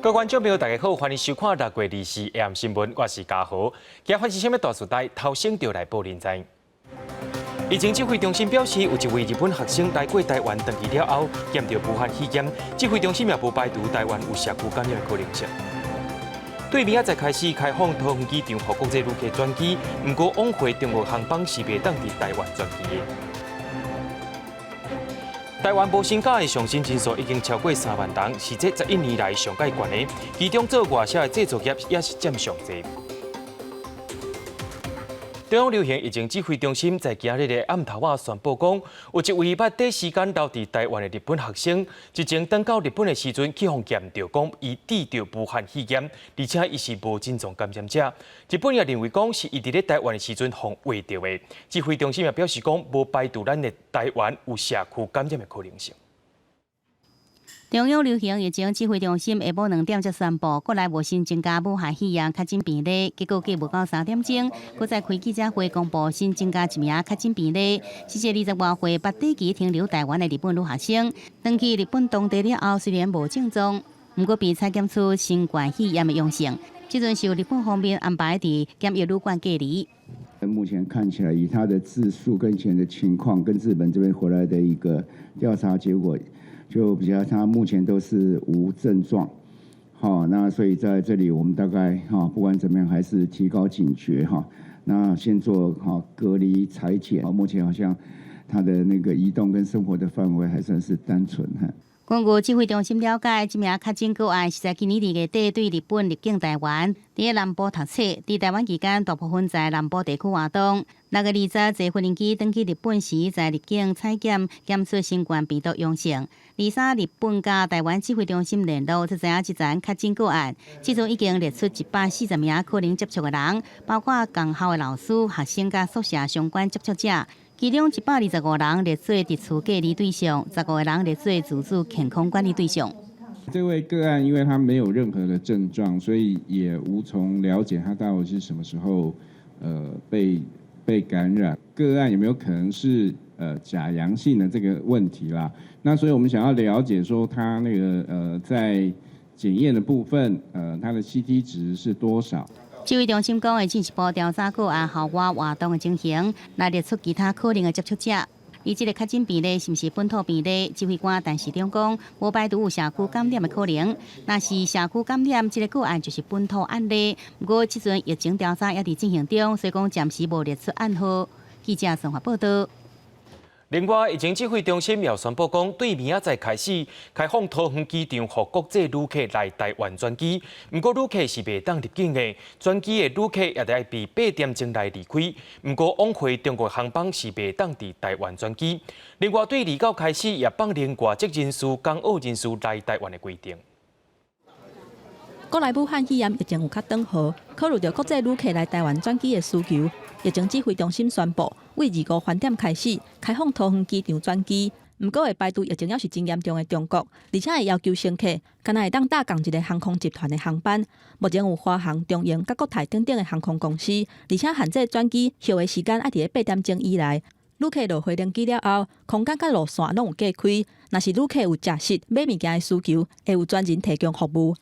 各位观众朋友，大家好，欢迎收看6月24 AM 新闻，我是嘉豪。今日发生什么大事代，头先就来报您知。疫情指挥中心表示，有一位日本学生来过台湾登记了后，验到武汉肺炎。指挥中心也无排除台湾有社区感染的可能性。对明仔载开始开放桃园机场和国际旅客转机，不过往回中国航班是袂当伫台湾转机的。台湾无薪假的上新人数已经超过3万人，是这11年来上界悬的。其中做外销的制作业也是占上多。中央流行疫情指挥中心在今日的暗头宣布讲，有一位捌第时间留伫台湾的日本学生，之前登到日本的时阵，去互验到讲伊治着武汉肺炎，而且伊是无症状感染者。日本也认为讲是伊伫咧台湾的时阵互画到的。指挥中心也表示讲，无排除咱的台湾有社区感染的可能性。中央流行疫情指挥中心下晡2点才宣布，国内无新增加武汉肺炎确诊病例。结果过无到3点钟，佮再开记者会公布新增加1名确诊病例，是一个20多岁捌短期停留台湾的日本女学生。登去日本当地了后，虽然无症状，不过被采检出新冠肺炎的阳性。这阵是由日本方面安排伫检疫旅馆隔离。目前看起来，以他的自述跟前的情况，跟日本这边回来的一个调查结果。就比较，他目前都是无症状，好，那所以在这里我们大概不管怎么样，还是提高警觉哈。那先做好隔离采检，目前好像他的那个移动跟生活的范围还算是单纯哈。根据指挥中心了解，这名确诊个案是在今年2月底对日本入境台湾，伫南部读册，伫台湾期间大部分在南部地区活动。6月20坐飞机登去日本时，在入境采检检出新冠病毒阳性。23日本甲台湾指挥中心联络，才知影这件确诊个案，至今已经列出140名可能接触的人，包括同校的老师、学生甲宿舍相关接触者。其中125人列做伫厝隔离对象，15个人列做自主健康管理对象。这位个案，因为他没有任何的症状，所以也无从了解他到底是什么时候被感染。个案有没有可能是假阳性的这个问题啦？那所以我们想要了解说他那个在检验的部分，他的 CT 值是多少？指挥中心讲会进一步调查个案校外活动的情形，来列出其他可能的接触者。而这个确诊病例是不是本土病例？指挥官陈时中讲，无排除有社区感染的可能。若是社区感染，这个个案就是本土案例。不过，这阵疫情调查也伫进行中，所以讲暂时无列出案号。记者综合报道。另外，疫情指挥中心也宣布讲，对明仔载开始开放桃园机场和国际旅客来台湾转机。不过，旅客是袂当入境的，转机的旅客也得被8点钟内离开。不过，往回中国航班是袂当伫台湾转机。另外，对29开始也放零外籍人士、港澳人士来台湾的规定。国内武汉肺炎疫情有较长好，考虑到国际旅客来台湾转机的需求，疫情指挥中心宣布，为25番点开始开放桃园机场转机。不过会排除疫情要是真严重的中国，而且会要求乘客敢若会当搭共一个航空集团的航班。目前有华航、中英、甲国泰等等的航空公司，而且限制转机休的时间爱伫8点钟以内。旅客落回登机了后，空间甲路线拢有隔开。若是旅客有食食、买物件的需求，会有专人提供服务。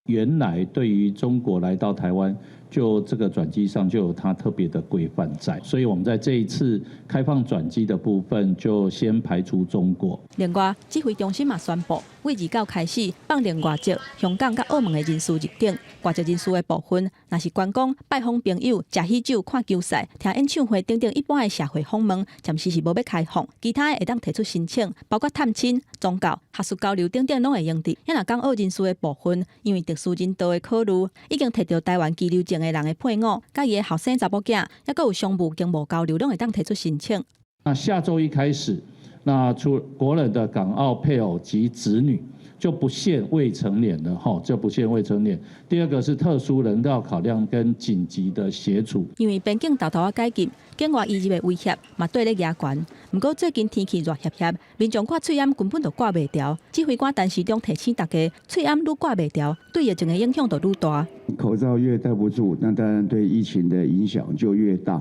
原来对于中国来到台湾，就这个转机上就有它特别的规范在，所以我们在这一次开放转机的部分，就先排除中国。另外，指挥中心也宣布，为29开始放零外籍、香港甲澳门的人士入境。外籍人士的部分，若是观光、拜访朋友、食喜酒、看球赛、听演唱会等等一般的社会访问，暂时是无要开放。其他的会当提出申请，包括探亲、宗教、学术交流等等，拢会用得。若港澳人士的部分，因为特殊人道的考虑，已经摕到台湾居留证的人的配偶，甲伊的后生查某囝，也佮有商务经贸交流，拢会当提出申请。那下周一开始，那除国人的港澳配偶及子女。就不限未成年的就不限未成年。第二个是特殊人道考量跟紧急的协助。因为边境头头改禁，境外移入的威胁嘛对咧压悬。不过最近天气热热热，民众看喙暗根本就挂袂掉。指挥官陈时中提醒大家，喙暗愈挂袂掉，对疫情的影响就愈大。口罩越戴不住，那当然对疫情的影响就越大。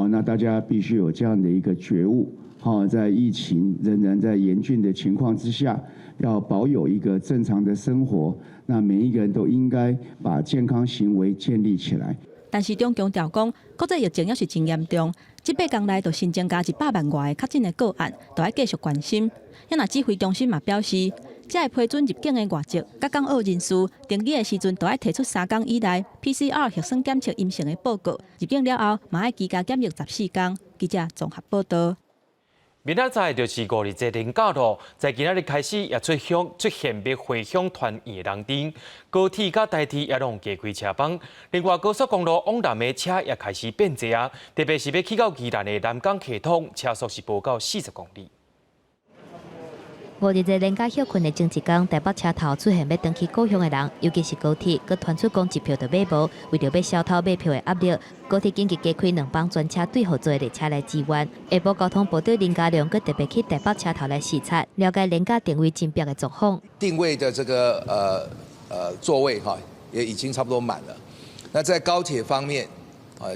那大家必须有这样的一个觉悟。在疫情仍然在严峻的情况之下，要保有一个正常的生活。那每一个人都应该把健康行为建立起来。但是中强调讲，国际疫情也是真严重，这8天内就新增加100万外的确诊的个案，都要继续关心。也那指挥中心嘛表示，才会批准入境的外籍、甲港澳人士登机的时阵，都要提出3天以内 PCR 核酸检测阴性的报告。入境了后，嘛要居家检疫14天。记者综合报道。明仔载就是5日节连假咯，在今仔日开始也出现要回乡团圆的人丁，高铁甲台铁也拢加开车帮。另外，高速公路往南的车也开始变多啊，特别是要去到宜兰的南港系统，车速是飙到40公里。5日节连假休困的前一天，台北车头出现要登去故乡的人，尤其是高铁，佮传出讲机票就买无，为着要消透买票的压力，高铁紧急加开2班专车对号座的列车来支援。下晡交通部长林佳龙佮特别去台北车头来视察，了解连假定位真标的状况。定位的这个座位也已经差不多满了。那在高铁方面，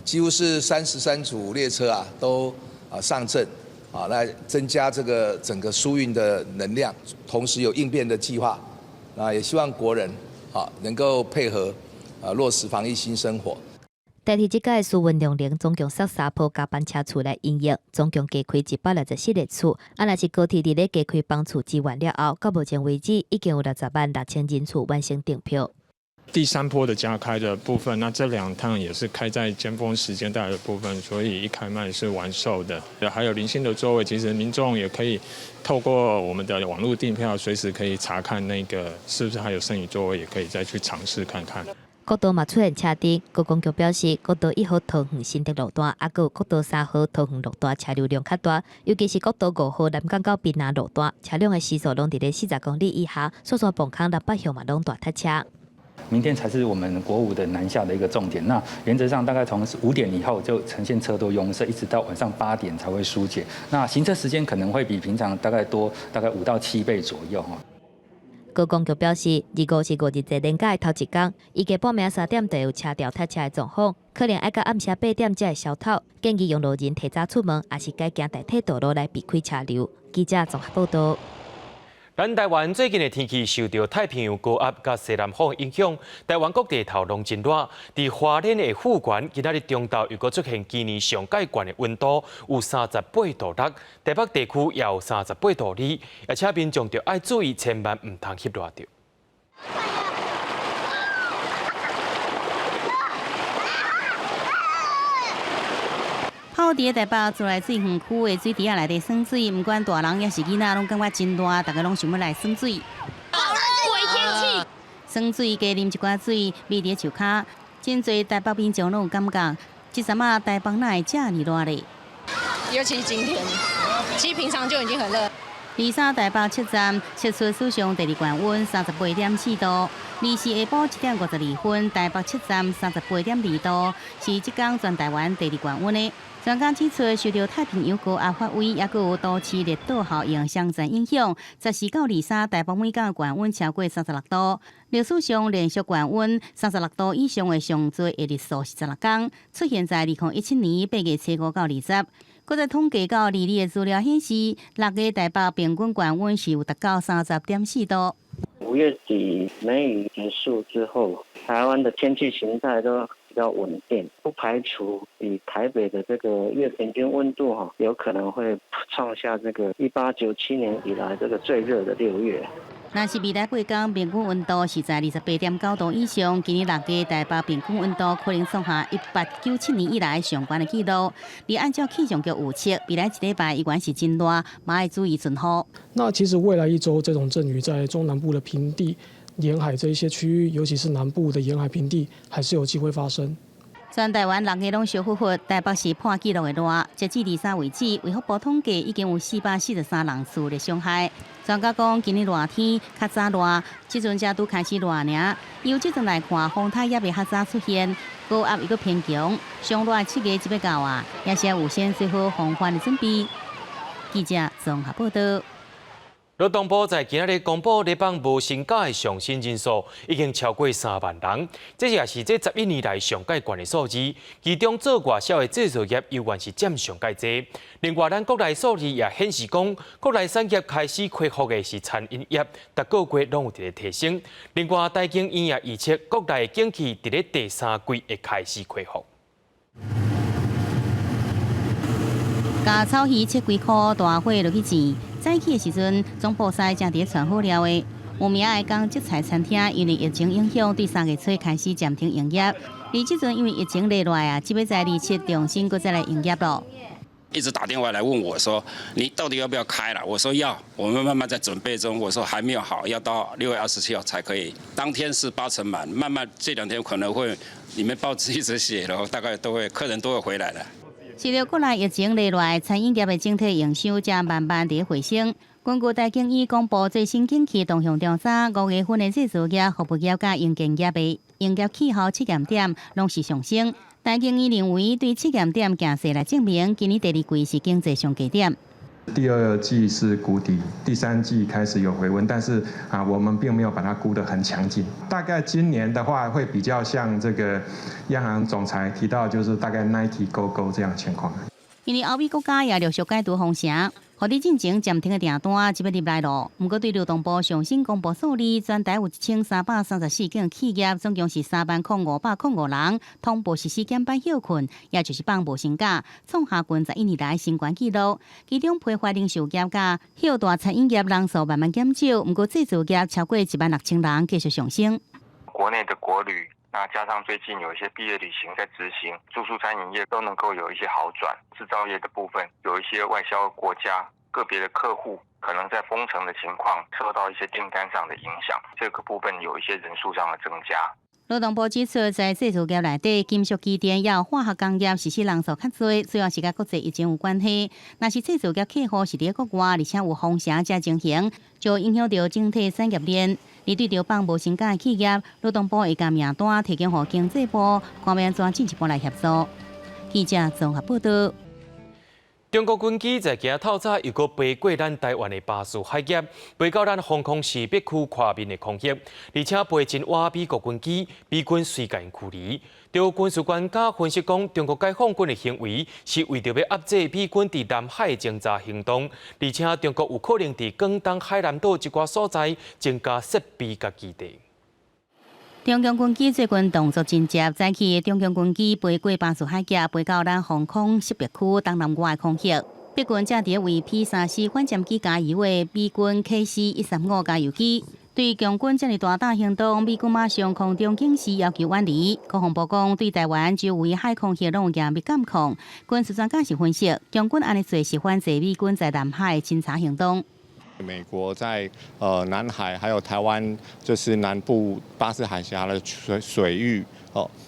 几乎是33组列车都上阵。来增加这个整个疏运的能量，同时有应变的计划，也希望国人能够配合落实防疫新生活。台铁这届疏运量能总共13部加班车出来营业，总共加开164列次。若是高铁伫咧加开班次支援了后，到目前为止已经有60万6千人次完成订票。第3波的加开的部分，那这2趟也是开在尖峰时间带的部分，所以一开卖是完售的。还有零星的座位，其实民众也可以透过我们的网络订票，随时可以查看那个是不是还有剩余座位，也可以再去尝试看看。国道嘛出现车阵，高公局表示，国道1号桃园新德路段，还有国道3号桃园路段车流量较大，尤其是国道5号南港到滨南路段，车辆的时速拢伫咧40公里以下，线崩坑600项嘛拢大塞车。明天才是我们国5的南下的一个重点。那原则上大概从5点以后就呈现车多拥塞，一直到晚上8点才会疏解。那行车时间可能会比平常大概多5到7倍左右哈。高公局表示，25是5日节连假的头一天，预计半暝3点就有车潮塞车的状况，可能要到暗时8点才会消透。建议用路人提早出门，也是改行代替道路来避开车流。记者综合报道。咱台湾最近的天气受到太平洋高压甲西南风影响，台湾各地头拢真热。伫花莲的富原，今仔日中昼又出现今年上界悬的温度，有38度6，台北地区也有38度2，而且民众着爱注意，千万唔通翕热着。泡伫台北自来水园区的水池内底耍水，不管大人也是囡仔，拢感觉真热，大家拢想要来耍水。鬼天气！耍水加啉一寡水，味伫手骹，真侪台北民众拢有感觉，这阵啊台北哪会这么热咧？尤其是今天，其实平常就已经很热。23台北7站测出史上第2高温38.4度，24下晡1点52分，台北7站38.2度，是即天全台湾第2高温的。专家指出，受到太平洋高压发威，也有都市热岛效应相互影响，14到23台北每天高温超过36度，历史上连续高温36度以上的上最的日数是16天，出现在2017年8月7号到20。搁再统计到2日的资料显示，6月台北平均高温是有达到30.4度。5月底梅雨结束之后，台湾的天气形态都比较稳定，不排除比台北的这个月平均温度有可能会创下这个1897年以来这个最热的6月。若是未来8天平均温度是在28.9度以上，今年6月台北平均温度可能创下1897年以来上悬的纪录。而按照气象局预测，未来1礼拜依然是真热，嘛要注意准雨。那其实未来1周这种阵雨在中南部的平地、沿海这一些区域，尤其是南部的沿海平地，还是有机会发生。全台湾6月拢小忽忽，台北市破纪录的热。截至23为止，卫福部统计已经有443人受了伤害。专家讲，今日热天较早热，即阵才拄开始热尔。由即阵来看，风台也未较早出现，高压又搁偏强，上热7月就要到啊，也是有先做好防范的准备。记者综合报道。劳动部在今日公布，日本无薪假的上薪人数已经超过3万人，这也是这11年来上界悬的数字。其中做外销的制造业依然是占上界多。另外，咱国内数字也显示讲，国内产业开始恢复的是餐饮业，逐个月拢有伫提升。另外，大经院也预测，国内的景气伫咧第3季会开始恢复。加草鱼切几块大伙落去钱。早起的时阵，总部师正伫传好料的。有名的港即菜餐厅因为疫情影响，对3月初开始暂停营业。而即阵因为疫情落来啊，只要在27重新再来营业咯。一直打电话来问我说：“你到底要不要开了？”我说要，我们慢慢在准备中。我说还没有好，要到6月27号才可以。当天是80%满，慢慢这2天可能会，你们报纸一直写了，大概客人都会回来了。随着国内疫情落来，餐饮业的整体营收才慢慢地回升。根据大经院公布最新景气动向调查，5月份的制造业、服务业甲营建业的营业气候测验点拢是上升。大经院认为，对测验点形势来证明，今年第2季是经济上低点。第2季是谷底，第3季开始有回温，但是我们并没有把它估得很强劲。大概今年的话，会比较像这个央行总裁提到，就是大概 Nike Go Go 这样的情况。因为欧美国家也陆续解除封城，互伫进前暂停的订单即要入来咯。不过对劳动部上新公布数字，全台有1334间企业，总共是30505人，通报实施减班休困，也就是放无薪假，创下近11年来新高纪录。其中批发零售业甲休大餐饮业人数慢慢减少，不过制造业超过16000人，继续上升。国内的国旅。那加上最近有一些毕业旅行在执行，住宿餐饮业都能够有一些好转。制造业的部分有一些外销国家个别的客户可能在封城的情况受到一些订单上的影响，这个部分有一些人数上的增加。劳动部指出，在制造业内底，金属机电也有化学工业实施人数较多，主要是甲国际疫情有关系。若是制造业客户是伫国外，而且有封城才情形，就影响到整体产业链。而对着放无薪假的企业，劳动部会将名单提供予经济部，看要怎进一步来协助。记者综合报道。中国军机在今透早又搁飞过咱台湾的巴士海峡，飞到咱防空识别区跨面的空域，而且飞进我美国军机，美军随近距离。就军事专家分析讲，中国解放军的行为是为着要压制美军伫南海的侦察行动，而且中国有可能伫广东海南岛一寡所在增加设备甲基地。中共军机最近动作真急，早起中共军机飞过巴士海峡，飞到咱防空识别区东南外的空域。北军正伫为 P-34反舰机加油的美军 KC-135加油机。对共军这么大胆行动，美军马上空中警示要求远离。国防部讲，对台湾周围海空域拢有严密监控。军事专家是分析，共军安尼做是反制美军在南海侦察行动。美国在南海还有台湾，就是南部巴士海峡的水域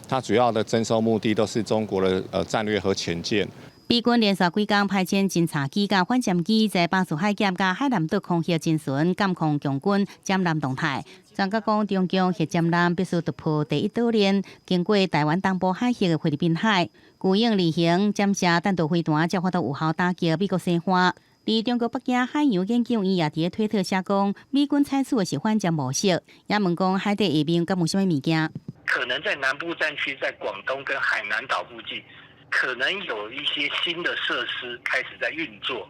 它主要的征收目的都是中国的战略核潜舰。美军连续几天派遣侦察机甲反舰机在巴士海峡甲海南岛空域侦巡，监控共军舰舰动态。专家讲，中共核舰舰必须突破第一岛链，经过台湾东部海峡的菲律宾海，故应例行监射弹道飞弹，才发到有效打击美国西方。而中国北京海洋研究院也伫推特写讲，美军采取的是反舰模式，也问讲海底下面敢有啥物物件？可能在南部战区，在广东跟海南岛附近，可能有一些新的设施开始在运作，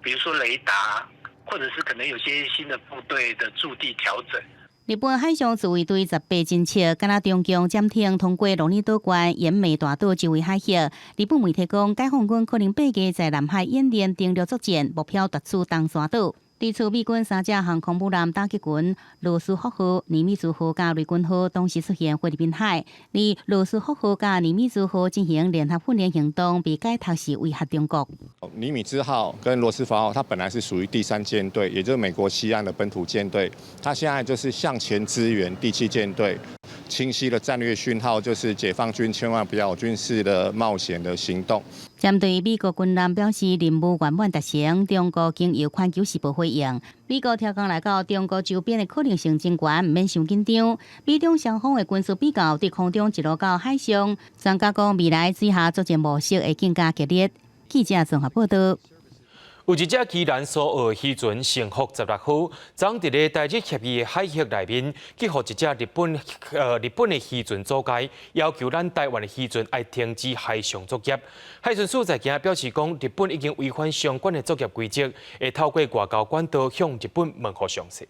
比如说雷达，或者是可能有些新的部队的驻地调整。日本海上自卫队18侦测，敢若中共暂停通过罗尼岛关沿美大岛周围海峡。日本媒体讲，解放军可能8月在南海演练定力作战，目标夺取东沙岛。对此，美军3只航空母舰打击群罗斯福号、尼米兹号甲雷根号同时出现菲律宾海，而罗斯福号甲尼米兹号进行联合训练行动，被解读是威胁中国。尼米兹号跟罗斯福号，它本来是属于第3舰队，也就是美国西岸的本土舰队，它现在就是向前支援第7舰队。清晰的战略讯号就是解放军千万不要有军事的冒险的行动。针对美国军舰表示任务圆满达成，中国经由环球时报回应，美国超纲来到中国周边的可能性真悬，唔免伤紧张。美中双方的军事比较对空中一路到海上，专家讲未来之下作战模式会更加激烈。记者综合报道。有一只基兰苏澳渔船乘负16号，昨伫咧台日协议的海域内面，去互一只日本的渔船阻街，要求咱台湾的渔船要停止海上作业。海巡署在今表示讲，日本已经违反相关的作业规则，会透过外交管道向日本问好详细。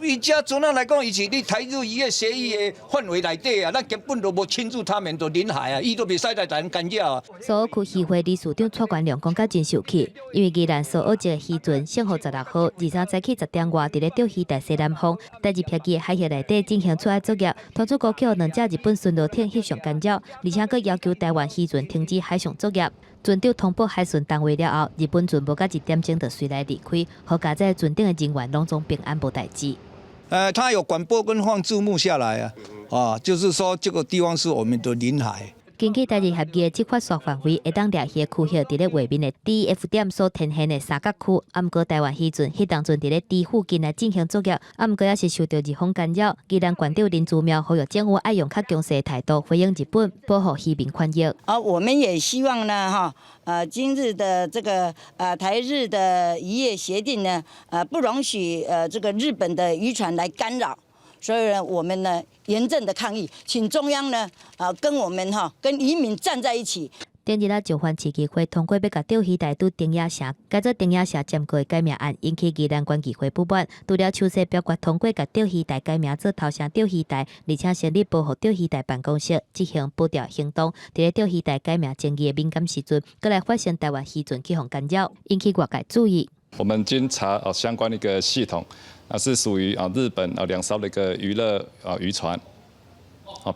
伊只船啊来讲，伊是你台日渔业协议的范围内底啊，咱根本都无侵入他们的领海啊，伊都袂使来咱干扰啊。苏澳区议会理事长蔡冠良讲甲真生气，因为宜兰苏澳籍渔船乘负16号23早起10点外，伫咧钓鱼台西南方，台日撇记的海域内底进行出海作业，传出高叫2只日本巡逻艇翕相干扰，而且佫要求台湾渔船停止海上作业。船长通报海巡单位了后，日本船无甲1点钟就随来离开，好加在船顶的人员拢总平安无代志。他有广播跟放字幕下来啊，就是说这个地方是我们的领海。根据台日协议的执法说范围，会当掠鱼的区域伫咧画面的 D、F 点所呈现的三角区，毋过台湾渔船迄当阵伫咧 D 附近来进行作业，毋过也是受到日方干扰。宜兰县长林祖苗呼吁政府爱用较强势的态度回应日本，保护渔民权益。我们也希望呢，今日的这个台日的渔业协定呢，不容许这个日本的渔船来干扰。所以呢，我们呢严正的抗议，请中央呢跟我们跟渔民站在一起。前日就番市议会通过要甲钓鱼台拄丁野社改做丁野社占过改名案，引起宜兰县议会不满。除了秋色表决通过甲钓鱼台改名做头城钓鱼台，而且成立保护钓鱼台办公室，执行保钓行动。伫咧钓鱼台改名争议的敏感时阵，搁来发现台湾渔船去互干扰，引起外界注意。我们经查相关的一个系统，是属于日本2艘的一个娱乐渔船，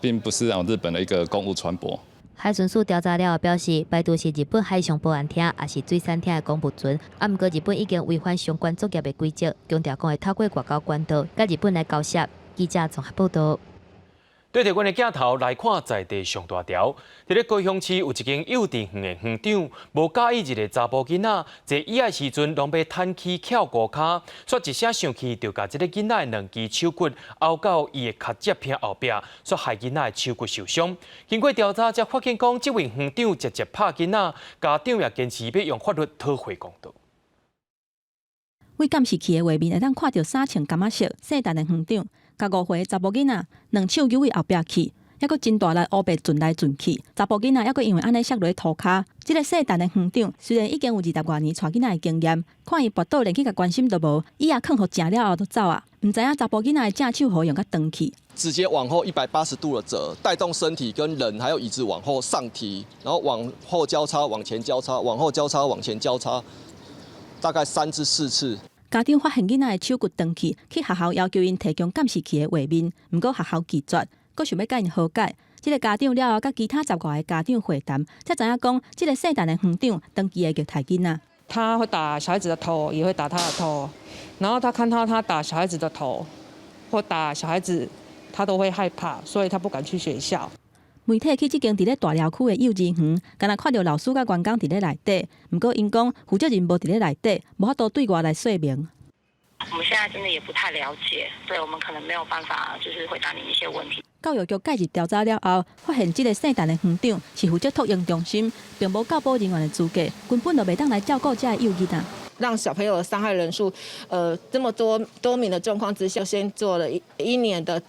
并不是日本的一个公务船舶。海巡署调查了后表示，摆渡是日本海上保安厅，也是水产厅的公务船。毋过日本已经违反相关作业的规则，强调讲会透过外交管道，甲日本来交涉。记者综合报道。对着阮的镜头来看在地上大条，伫咧高雄市有一间幼稚园的园长，无介意一个查甫囡仔坐椅的时阵，拢要摊起翘高骹，煞一声上去就甲这个囡仔的2支手骨拗到伊的脚趾片后壁，煞害囡仔的手骨受伤。经过调查，才发现讲这位园长直接拍囡仔，家长也坚持要用法律讨回公道。为监视器的画面会当看到3穿柑仔色细陈的园长。甲5岁查甫囡仔2手揪伊后壁去，还佫真大力乌白转来转去。查甫囡仔还佫因为安尼摔落涂骹。这个细陈的园长虽然已经有20多年带囡仔的经验，看伊跋倒连去甲关心都无，伊也囥互食了后就走啊。唔知影查甫囡仔的正手好用甲长去，直接往后180度的折，带动身体跟人还有椅子往后上提，然后往后交叉、往前交叉、往后交叉、往前交叉，大概3至4次。家长发现囡仔的手骨断去，去学校要求因提供监视器的画面，不过学校拒绝，佫想要甲因和解。这个家长了后，甲其他10外个家长会谈，才知影讲，这个细陈的园长长期的虐待囡仔。他会打小孩子的头，也会打他的头，然后他看到他打小孩子的头或打小孩子，他都会害怕，所以他不敢去学校。媒体去这间伫咧大寮区的幼稚园，敢若看到老师甲员工伫咧内底，不过因讲负责人无伫咧内底，无法度对外来说明。我们现在真的也不太了解，所以我们可能没有办法就是回答你一些问题。教育局介入调查了后，发现这个细陈的园长是负责托婴中心，并无教保人员的资格，根本就袂当来照顾这个幼囡仔。让小朋友的伤害人数，这么多名的状况之下，先做了1年的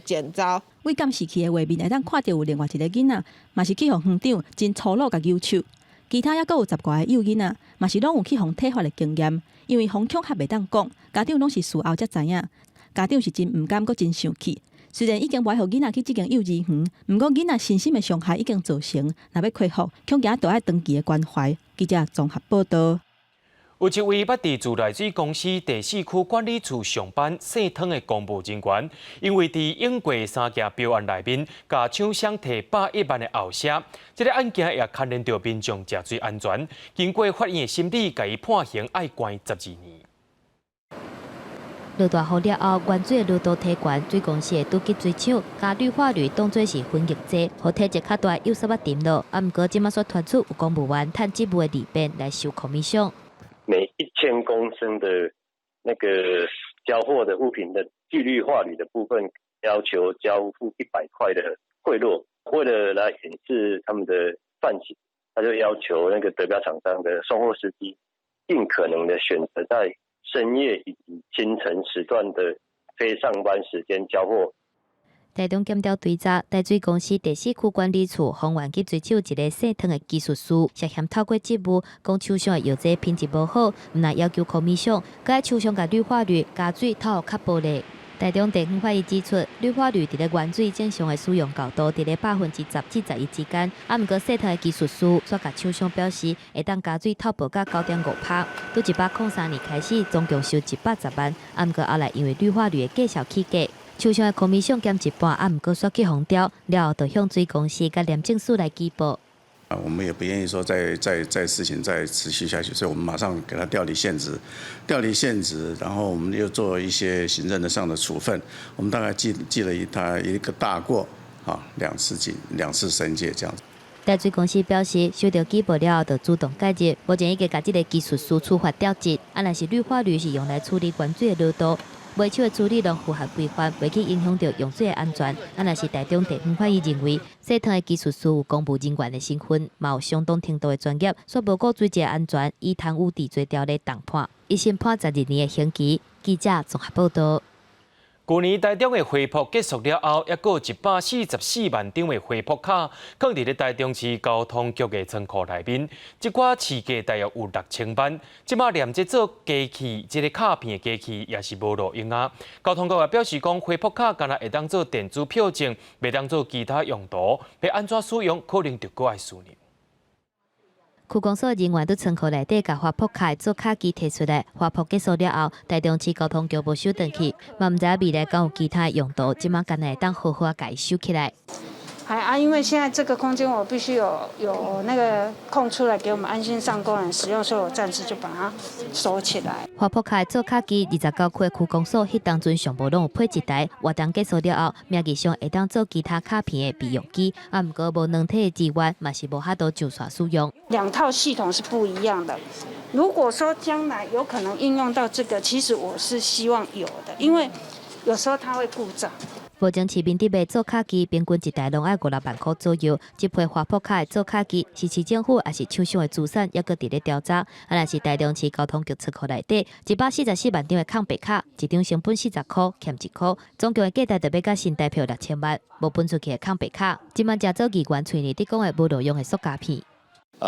检招。为监视器的画面会当看到有另外一个囡仔，嘛是去互园长真粗鲁甲揪手。其他还佫有10外个幼囡仔，嘛是拢有去互体罚的经验。因为哄抢还袂当讲，家长拢是事后才知影。家长是真毋甘，佫真生气。虽然已经买互囡仔去这间幼稚园，毋过囡仔身心的伤害已经造成，若要恢复，恐惊都要长期的关怀。记者综合报道。有一位捌伫自来水公司第4区管理处上班姓汤的公务人员，因为伫永过3件标案内面，甲厂商摕110万的后车，这个案件也牵连到民众食水安全。经过法院的审理，甲伊判刑爱关12年。落大雨了后，原水的路都体悬，水公司会拄急水厂，加氯化氯当作是混液剂，互体积较大有沙巴沉落。毋过即马所传出有公务员趁职务的利便来收孔米箱。每1000公升的那个交货的物品的聚氯化铝的部分，要求交付100块的贿赂。为了来掩饰他们的犯行，他就要求那个得标厂商的送货司机尽可能的选择在深夜以及清晨时段的非上班时间交货。台中检调追查，台水公司第4区管理处方员去追究一个洗汤的技术师，涉嫌透过职务，讲厂商的药剂品质无好，毋但要求口米上，佮厂商甲氯化氯加水透较薄利。台中地方法院指出，氯化氯伫咧原水正常的使用高度伫咧10%至10%至11%之间。毋过洗汤的技术师却甲厂商表示，会当加水透薄到9.5%，拄103年开始，总共收110万。毋过后来因为氯化氯的计效起价。厂商的口米上减一半，毋过煞去封掉，了后就向水公司甲廉政署来举报。我们也不愿意说再事情再持续下去，所以我们马上给他调离现职，然后我们又做一些行政上的处分。我们大概记了他一个大过，2次申诫这样子。台水公司表示，收到举报了后，就主动介入，目前已经甲这个技术师处罚调职。若是氯化氯是用来处理原水的漏斗。卖手的处理拢符合规范，袂去影响到用水的安全。若是台中地方法院认为，洗汤的技术师有公务人员的身份，嘛有相当程度的专业，却无顾水质安全，以贪污治罪条例重判，一审判12年的刑期。记者综合报道。去年台中的花博结束了后，还有144万张的花博卡放伫咧台中市交通局的仓库内面，这寡市价大约有6000万。即马连这做机器，这个卡片的机器也是无路用啊。交通局也表示讲，花博卡敢若会当做电子票证，袂当做其他用途，要安怎使用，可能就搁爱思念。区公所人员伫仓库内底甲花博卡做卡机摕出来，花博结束了后，台中市交通局无收回去，嘛毋知未来敢有其他用途，即马敢若会当好好甲伊收起来。因为现在这个空间我必须有那个空出来给我们安心上工人使用，所以我暂时就把它收起来。花博卡做卡机29区的区公所，迄当阵上无拢有配一台，活动结束了后，名义上会当做其他卡片的备用机，毋过无软体的资源，嘛是无法度上线使用。2套系统是不一样的。如果说将来有可能应用到这个，其实我是希望有的，因为有时候它会故障。目前市民伫卖做卡机，平均一台拢要500万块左右。这批花博卡的做卡机，是市政府还是厂商的资产，还搁伫咧调查。若是台中市交通局仓库内底144万张的抗白卡，一张成本40块，欠1块，总共的价值就要甲新台票6000万。无分出去的抗白卡，今晚加做议员嘴里伫讲的无路用的塑胶片。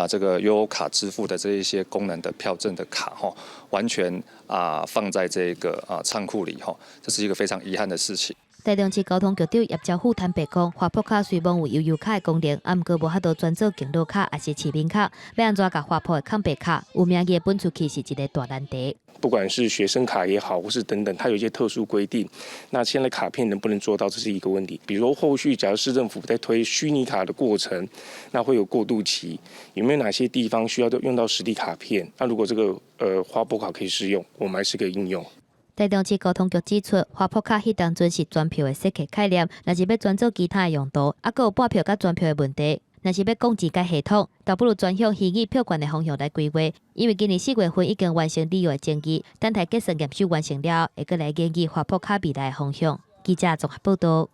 这个悠游卡支付的这一些功能的票证的卡完全放在这个仓库里这是一个非常遗憾的事情。台中市交通局长叶兆富坦白讲，花博卡虽然有悠游卡的功能，毋过无法度专做行路卡还是市民卡，要安怎甲花博的抗白卡有名义本出去是一个大难题。不管是学生卡也好，或是等等，它有一些特殊规定。那现在卡片能不能做到，这是一个问题。比如说后续，假如市政府在推虚拟卡的过程，那会有过渡期，有没有哪些地方需要用到实体卡片？那如果这个花博卡可以适用，我们还是可以应用。台中市交通局指出，花博卡迄当阵是专票的设计概念，若是要转做其他的用途，还有半票甲专票的问题。若是要降级甲系统，倒不如转向虚拟票券的方向来规划。因为今年4月份已经完成利用的争议，等待结束验收完成了，会搁来研究花博卡未来的方向。记者综合报道。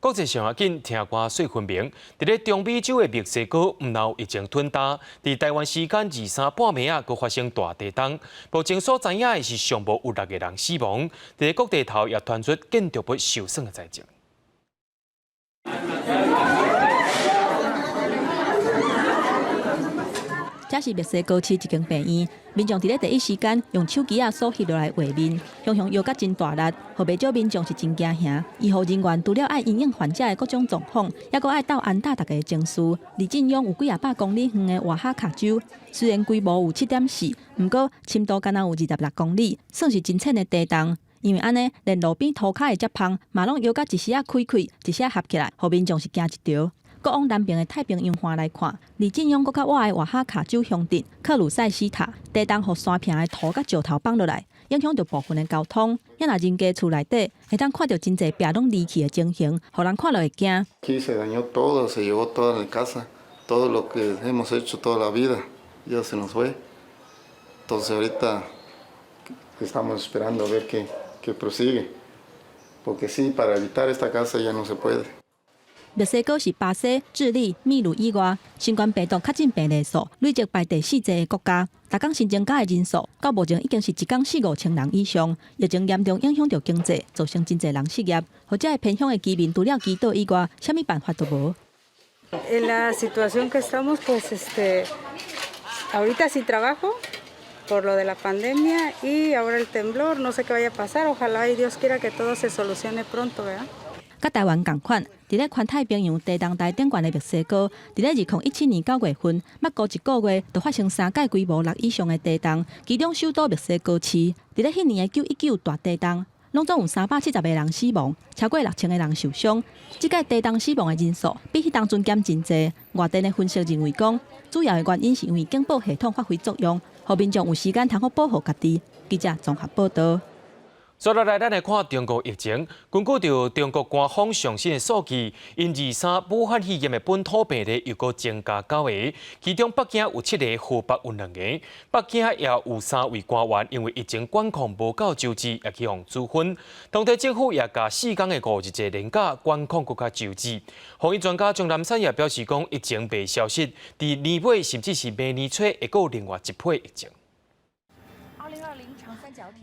国际上紧听歌说分明，伫咧中美洲的墨西哥毋闹疫情吞大，伫台湾时间23半暝啊，佫发生大地震。目前所知影的是上无有6个人死亡，伫咧各地头也传出建筑物受损的灾情。这是墨西哥市一间病院，民众伫咧第一时间用手机所翕落来画面，熊熊摇甲真大力，互袂少民众是真惊吓。医护人员除了爱因应患者的各种状况，也阁爱斗安大大家的情绪。李进勇有几啊百公里远的瓦哈卡州，虽然规模有7.4，不过深度敢若有26公里，算是真浅的地动。因为安尼，连路边涂骹的接缝嘛拢摇甲一时啊开开，一时啊合起来，互民众是惊一条。搁往南边的太平洋岸来看，李进勇搁较我的瓦哈卡州乡镇克鲁塞西塔，地动互山坪的土甲石头放落来，影响到部分的交通。也若人家厝内底，会当看到真侪壁拢离去的情形，互人看了会惊。Aquí se dañó todo, se llevó toda la casa, todo lo que hemos hecho toda la vida, ya se nos fue. Entonces ahorita estamos esperando a ver qué prosigue, porque sí, para evitar esta casa ya no se puede. 墨西哥是巴西、智利、秘鲁以外，新冠病毒确诊病例数累计排第4个的国家。每天新增加的人数，到目前已经是一天4、5千人以上。疫情严重影响到经济，造成真侪人失业，或者偏乡的居民除了祈祷以外，啥物办法都无。En la situación que estamos, pues ahorita sin trabajo por lo de la pandemia y ahora el temblor, no sé qué vaya a pasar. Ojalá y Dios quiera que todo se solucione pronto, ¿verdad? 甲台湾同款，伫咧环太平洋地动带顶悬的墨西哥，伫咧2017年9月份，捌过一个月就发生3届规模6以上的地动，其中首都墨西哥市，伫咧迄年的919大地动，拢总有370个人死亡，超过6000个人受伤。即届地动死亡的人数比迄当阵减真济。外电的分析认为讲，主要的原因是因为警报系统发挥作用，互民众有时间通好保护家己。记者综合报道。接落来，咱来看中国疫情。根据着中国官方上新的数据，因23武汉肺炎的本土病例又搁增加9个，其中北京有7个，河北有2个。北京也有3位官员因为疫情管控无够周知，也去互处分。当地政府也甲4天的5日制年假管控更加周知。防疫专家钟南山也表示讲，疫情未消失，伫年尾甚至是明年初会有另外一批疫情。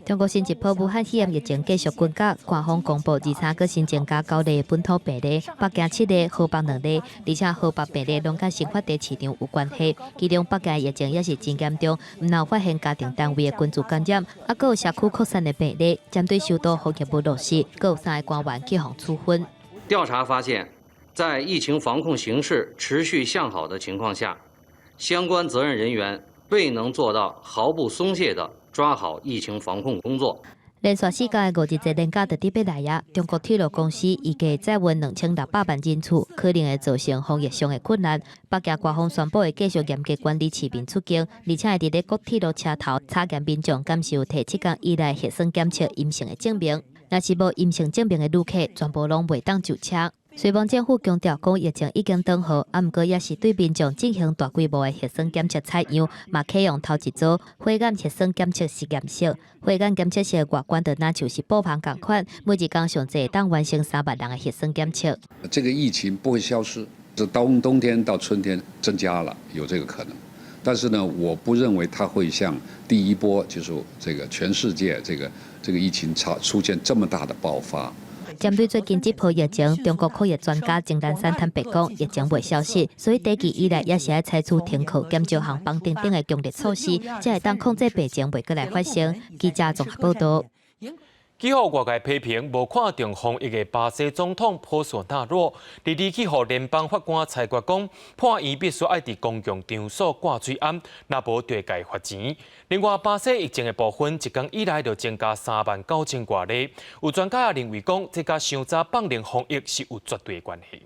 中国新一波武汉肺炎疫情继续滚角，官方公布23个新增加9例本土病例，北京7例，河北2例，而且河北病例拢甲新发地市场有关系。其中北京疫情也是真严重，唔有发现家庭单位的群组感染，还佫有社区扩散的病例。针对首都防疫无落实，佫有3个官员去互处分。调查发现，在疫情防控形势持续向好的情况下，相关责任人员未能做到毫不松懈的抓好疫情防控工作。连续4天的5日制年假就伫要来啊！中国铁路公司预计载运2600万人次，可能会造成防疫上的困难。北京官方宣布会继续严格管理市民出境，而且会伫咧各铁路车头查验民众敢是有摕7天以来核酸检测阴性的证明。若是无阴性证明的旅客，全部拢袂当就车。虽然政府强调讲疫情已经缓和，啊，毋过也是对民众进行大规模的核酸检测采样，嘛启用头一组火眼核酸检测实验室。火眼检测室的外观就那就是布棚共款，每日工上侪当完成3万人的核酸检测。这个疫情不会消失，是冬天到春天增加了，有这个可能。但是呢，我不认为它会像第一波，就是这个全世界这个疫情出现这么大的爆发。针对最近这波疫情，中国科学专家钟南山坦白讲，疫情未消失，所以第期以来也是要采取停课、减少航班等等的强烈措施，才会当控制病情袂过来发生。记者综合报道。气候外界批评无看重防疫的巴西总统波索纳罗，日去互联邦法官裁决讲，判院必须爱伫公共场所挂水暗，若无对该罚钱。另外，巴西疫情的部分，一天以来就增加39000多例。有专家也认为讲，这甲上早放任防疫是有绝对关系。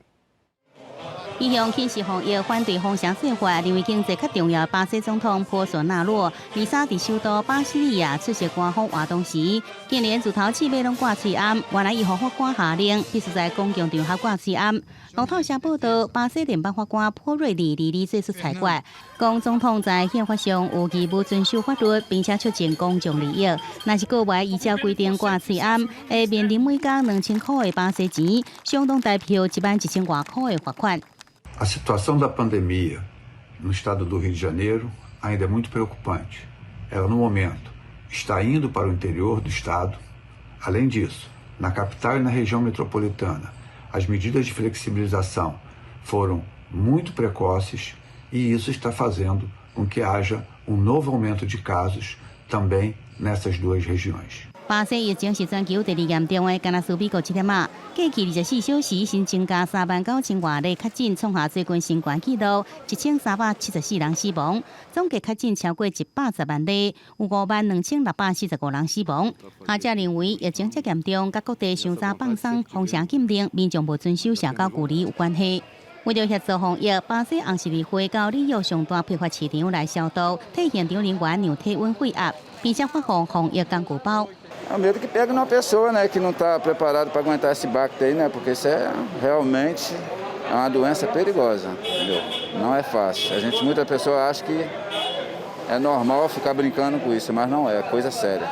一向轻视防疫、反对风险生活，认为经济较重要。巴西总统波索纳罗23伫首都巴西利亚出席官方活动时，竟然自头起尾拢挂嘴暗。原来伊互法官下令，必须在公共场合挂嘴暗。路透社报道，巴西联邦法官波瑞里做出裁决，讲总统在宪法上有义务遵守法律，并且促进公众利益。若是个别依照规定挂嘴暗，会面临每工2000块的巴西钱，相当代表11000多块的罚款。A situação da pandemia no estado do Rio de Janeiro ainda é muito preocupante. Ela, no momento, está indo para o interior do estado. Além disso, na capital e na região metropolitana, as medidas de flexibilização foram muito precoces e isso está fazendo com que haja um novo aumento de casos também nessas duas regiões. 巴西疫情是全球第2严重的，敢若输美国7点仔。过去24小时新增加39000多例确诊，创下最近新冠纪录，1374人死亡，总计确诊超过110万例，有52645人死亡。学者认为疫情这严重，甲各地上早放松封城禁令，民众无遵守社交距离有关系。为了协助防疫，巴西红十字会到里约上大批发市场来消毒，替现场人员量体温血压，并且发放防疫工具包。É o medo que pega numa pessoa, né, que não está preparado para aguentar esse baque aí, né, porque isso é realmente uma doença perigosa, entendeu? Não é fácil. Muita pessoa acha que é normal ficar brincando com isso, mas não é, é coisa séria.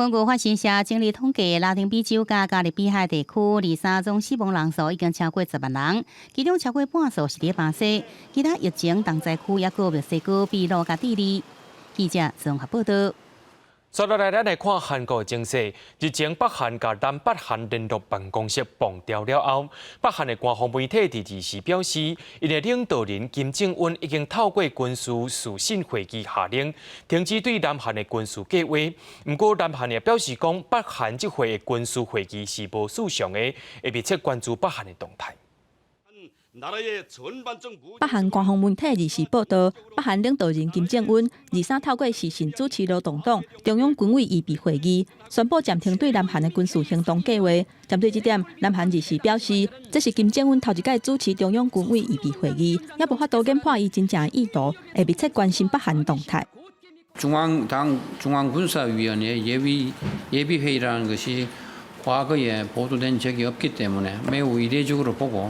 根据法新社整理统计，拉丁美洲加加勒比海地区23宗死亡人数已经超过10万人，其中超过半数是伫巴西，其他疫情重灾区也个墨西哥、秘鲁甲智利。记者综合报道。接落来，咱来看韩国情势。日前，北韩甲南北韩联络办公室崩掉了后，北韩的官方媒体伫2时表示，因的领导人金正恩已经透过军事视讯会议下令停止对南韩的军事计划。不过，南韩也表示讲，北韩这回的军事会议是无事上的，会密切关注北韩的动态。北韩官方媒体2时报道，北韩领导人金正恩23透过视讯主持劳动党中央军委预备会议，宣布暂停对南韩的军事行动计划。针对这点，南韩2时表示，这是金正恩头一届主持中央军委预备会议，也无法度研判伊真正的意图，会密切关心北韩动态。중앙군사위원회 예비회의라는 것이 과거에 보도된 적이 없기 때문에 매우 이례적으로 보고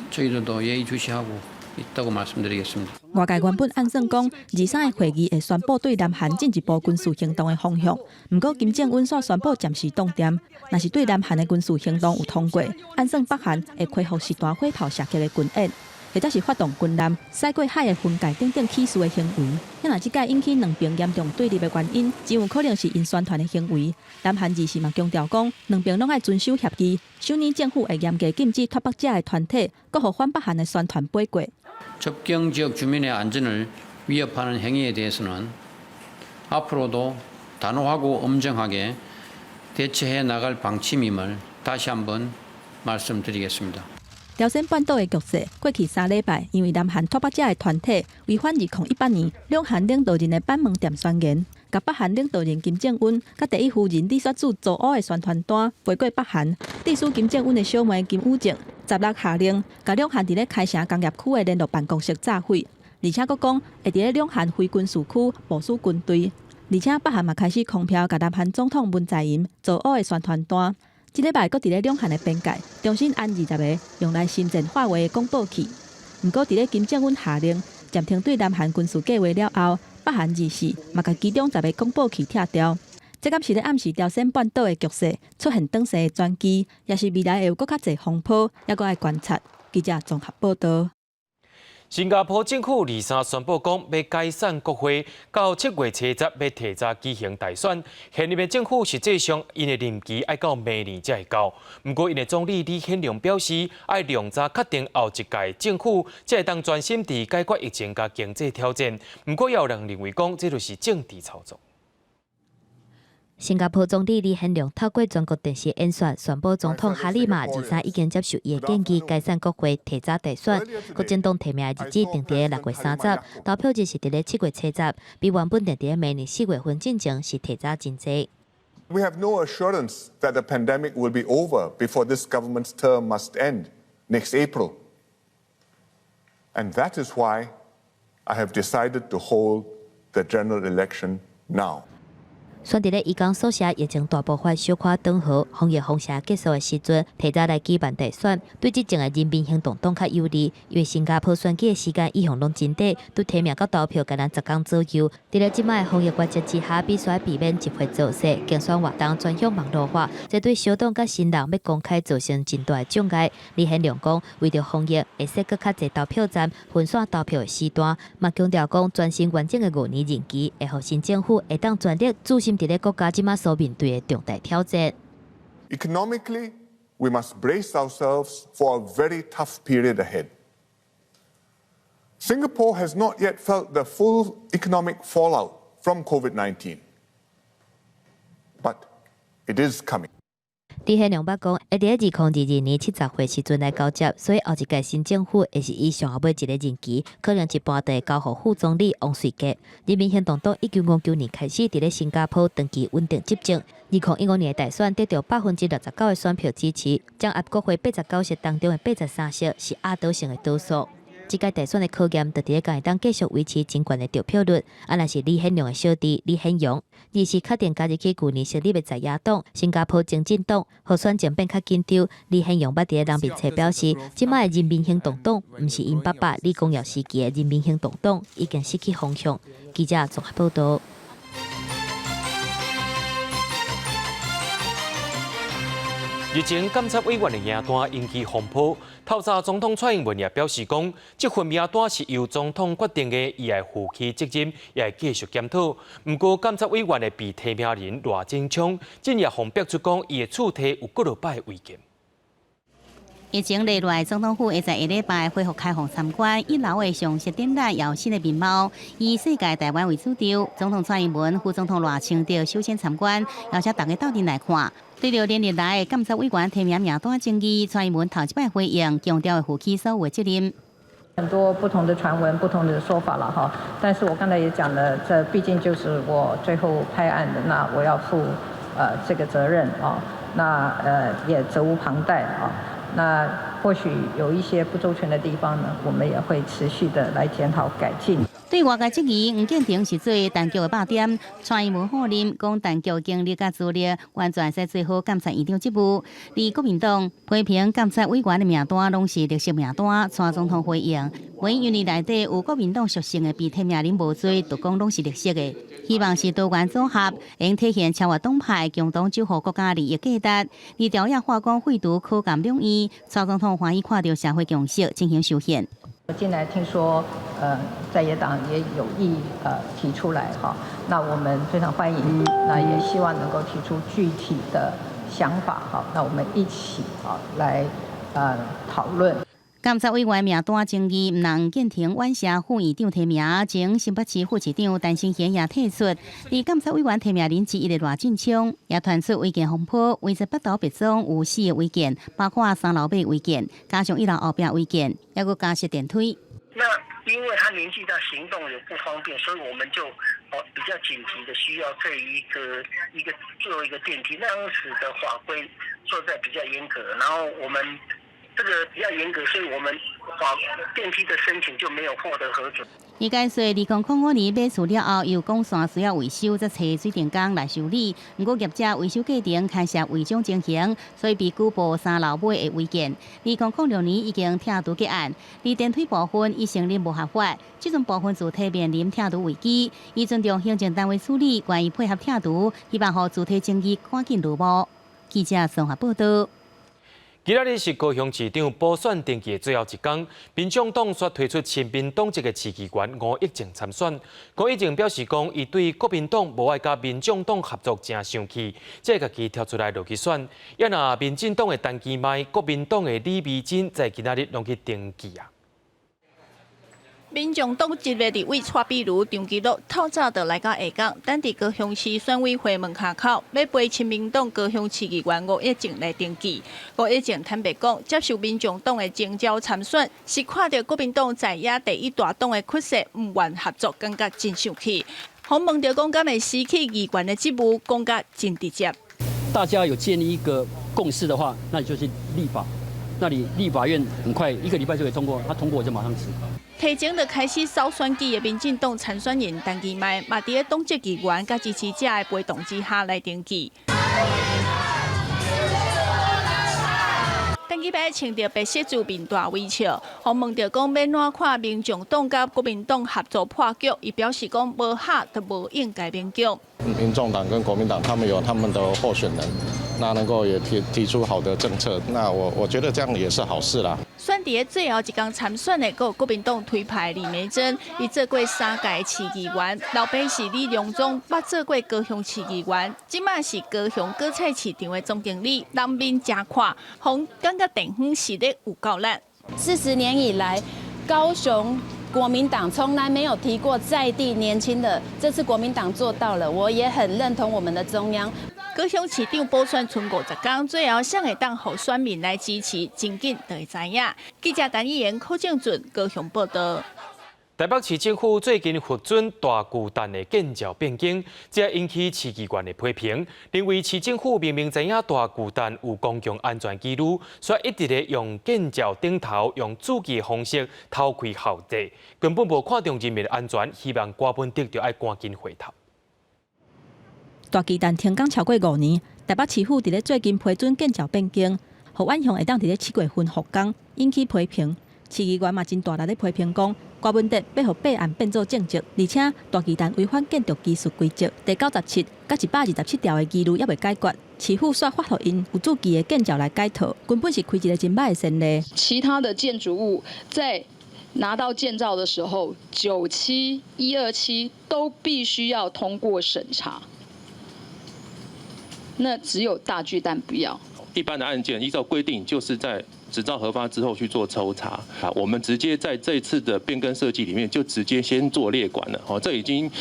저희들도 예의주시하고 있다고 말씀드리겠습니다. 外界原本按算讲，23个会议会宣布对南韩进一步军事行动的方向。不过金正恩却宣布暂时冻点，若是对南韩的军事行动有通过，按算北韩会恢复实弹火炮射击的军演，或者是发动军舰驶过海的分界等等起事的行为。若这届引起两边严重对立的原因，真有可能是因宣传的行为。南韩2时嘛强调讲，两边拢爱遵守协议。首年政府会严格禁止脱北者的团体，搁互反北韩的宣传背过。 접경 지역 주민의 안전을 위협하는 행위에 대해서는 앞으로도 단호하고 엄정하게 대처해 나갈 방침임을 다시 한번 말씀드리겠습니다. 朝鲜半岛的局势，过去3礼拜，因为南韩脱北者的团体违反2018年两韩领导人的板门店宣言，甲北韩领导人金正恩甲第一夫人李雪主组屋的宣传单飞过北韩。秘书金正恩的小妹金宇正16下令，甲两韩伫咧开城工业区的联络办公室炸毁，而且佫讲会伫咧两韩非军事区部署军队，而且北韩嘛开始空飘甲南韩总统文在寅组屋的宣传单。 这礼拜，佫伫咧两韩的边界重新安20个用来新增化为的广播器。不过，伫咧金正恩下令暂停对南韩军事计划了后，北韩2时嘛甲其中10个广播器拆掉。这敢是咧暗示朝鲜半岛的局势出现短势的转机，也是未来会有佫较侪风波，也佫爱观察。记者综合报道。 新加坡政府23宣布讲，要解散国会，到7月初10要提早举行大选。现任的政府实际上因的任期要到明年才会到。不过，因的总理李显龙表示，要量早确定后一届政府才会当专心伫解决疫情甲经济挑战。不过，也有人认为讲，这就是政治操作。 新加坡总理李显龙透过全国电视演说，宣布总统哈里玛23已经接受伊的建议，解散国会，提早大选。国政党提名的日子定伫6月30，投票日是伫咧7月初10，比原本定伫明年4月份进程是提早真济。 We have no assurance that the pandemic will be over before this government's term must end next April. And that is why I have decided to hold the general election now. 选伫咧伊港所写疫情大爆发小可转好，防疫封城结束的时阵，提早来举办大选，对执政的人民行动党较有利，因为新加坡选举的时间一向拢真短，对提名到投票敢若10天左右。伫咧即摆防疫关节之下，必须避免集会造势，竞选活动转向网络化，这对小党甲新人要公开造成真大的障碍。李显龙讲，为着防疫，会设搁较侪投票站，分散投票的时段，嘛强调讲，专心完整的5年任期，会互新政府会当全力注心伫咧国家即马所面对的重大挑战。Economically, we must brace ourselves for a very tough period ahead. Singapore has not yet felt the full economic fallout from COVID-19, but it is coming. 李显龙捌讲，会伫2022年70岁时阵来交接，所以后一届新政府会是以上后尾一个任期，可能一半就会交予副总理王瑞杰。人民行动党1959年开始伫咧新加坡长期稳定执政，2015年的大选得到69%的选票支持，将压国会89席当中的83席是压倒性的多数。这届大选的考验，就伫咧敢会当继续维持真悬的得票率。若是李显龙的小弟李显荣，2时确定加入去去年成立的在野党新加坡前进党，互选情变较紧张。李显荣捌伫咧人民册表示，即摆的人民行动党毋是因爸爸李光耀时期的人民行动党，已经失去方向。记者综合报道。日前监察委员的名单引起风波，透早总统蔡英文也表示讲，这份名单是由总统决定的，伊会负起责任，也会继续检讨。不过，监察委员的被提名人罗振昌，近日方表出讲，伊的处题有各落摆的违建。疫情历来，总统府会在下礼拜恢复开放参观1楼的常设展览，有新的面貌。以世界台湾为主题，总统蔡英文、副总统赖清德首先参观，邀请大家到店来看。对着连日来监察委员提名名单争议，蔡英文头一摆回应，强调会负起所有的责任。很多不同的传闻、不同的说法了哈，但是我刚才也讲了，这毕竟就是我最后拍案的，那我要负这个责任啊，那也责无旁贷啊。那或许有一些不周全的地方呢，我们也会持续的来检讨改进。对外界质疑，吴建庭是做陈局的爆点，蔡英文否认讲陈局经历甲资历完全是做好监察院长职务。而国民党批评监察委员的名单拢是绿色名单，蔡总统回应，唯因为内底有国民党属性的被提名人无多，就讲拢是绿色的。希望是多元组合，应体现超越党派，共同守护国家利益价值。而条约化工废除可感两义，蔡总统欢喜看到社会共识进行修宪。我近来听说，在野党也有意提出来哈，那我们非常欢迎，那也希望能够提出具体的想法哈，那我们一起来讨论。监察委员名单争议，毋能建庭晚霞副院长提名，前新北市副市长陈新贤也退出。而监察委员提名人之一的罗振昌也传出违建风波，为着北投别庄有4个违建，包括3楼尾违建，加上1楼后壁违建，还佫加设电梯。那因为他年纪大，行动也不方便，所以我们就比较紧急的需要这做一个电梯，那样使得法规做在比较严格，然后我们。这个比较严格，所以我们电梯的申请就没有获得核准。伊解说，2005年买厝了后，有公线需要维修，则找水电工来修理。不过业者维修过程开设违章情形，所以被举报3楼尾的违建。2006年已经拆除结案，而电梯部分已承认无合法，这种部分主体面临拆除危机，已尊重行政单位处理，关于配合拆除，希望让主体争议赶紧落幕。记者综合报道。今日是高雄市长补选登记的最后一天，民众党却推出亲民党籍的市议员吴益政参选。吴益政表示讲，伊对国民党无爱甲民众党合作真生气，才会家己跳出来落去选。也若民进党的陈其迈、国民党的李美珍在今仔日拢去登记啊。民众党1月伫为蔡壁如张基乐透早就来到下港，等伫高雄市选委会门口口，要陪亲民党高雄市议员吴益政来登记。吴益政坦白讲，接受民众党的征召参选，是看到国民党在野第一大党的缺失，唔愿合作，感觉真生气。洪问到讲，敢会失去议员的职务，讲甲真直接。大家有建立一个共识的话，那就是立法。那里立法院很快1个礼拜就可以通过，他通过我就马上辞。提前就开始扫选举的民进党参选人陈其迈，嘛伫个党籍议员甲支持者的陪同之下来登记。陈其迈穿着白色主面大微笑，洪问到讲要哪看民众党甲国民党合作破局，伊表示讲无合就无应该变局。民众党跟国民党他们有他们的候选人，那能够也提出好的政策，那我觉得这样也是好事啦。选伫最后一天参选的，有国民党推派李美珍，伊做过3届市议员，老爸是李良忠，捌做过高雄市议员，即卖是高雄果菜市场的总经理，人面真看，红感觉电风实力有够力。40年以来，高雄国民党从来没有提过在地年轻的，这次国民党做到了，我也很认同我们的中央。高雄市长补选剩50天，最后谁会当候选民来支持，真紧就会知影。记者陈议员、柯正俊高雄报道。台北市政府最近核准大巨蛋的建造变更，这引起市议员的批评，认为市政府明明知影大巨蛋有公共安全记录，却一直咧用建造顶头用主机的方式偷窥校地，根本无看重人民的安全，希望郭文德就要赶紧回头。大巨蛋停工超过5年，台北市府伫咧最近批准建造变更，互晚上会当伫咧7月份复工，引起批评。市议员嘛真大力咧批评讲，郭文德要互备案变做正职，而且大巨蛋违反建筑技术规则第97甲127条的记录也未解决，市府煞发予因有主机的建造来改套，根本是开一个真歹的先例。其他的建筑物在拿到建造的时候，97、127都必须要通过审查。那只有大巨蛋不要。一般的案件依照规定，就是在执照核发之后去做抽查啊。我们直接在这一次的变更设计里面，就直接先做列管了。哦，这已经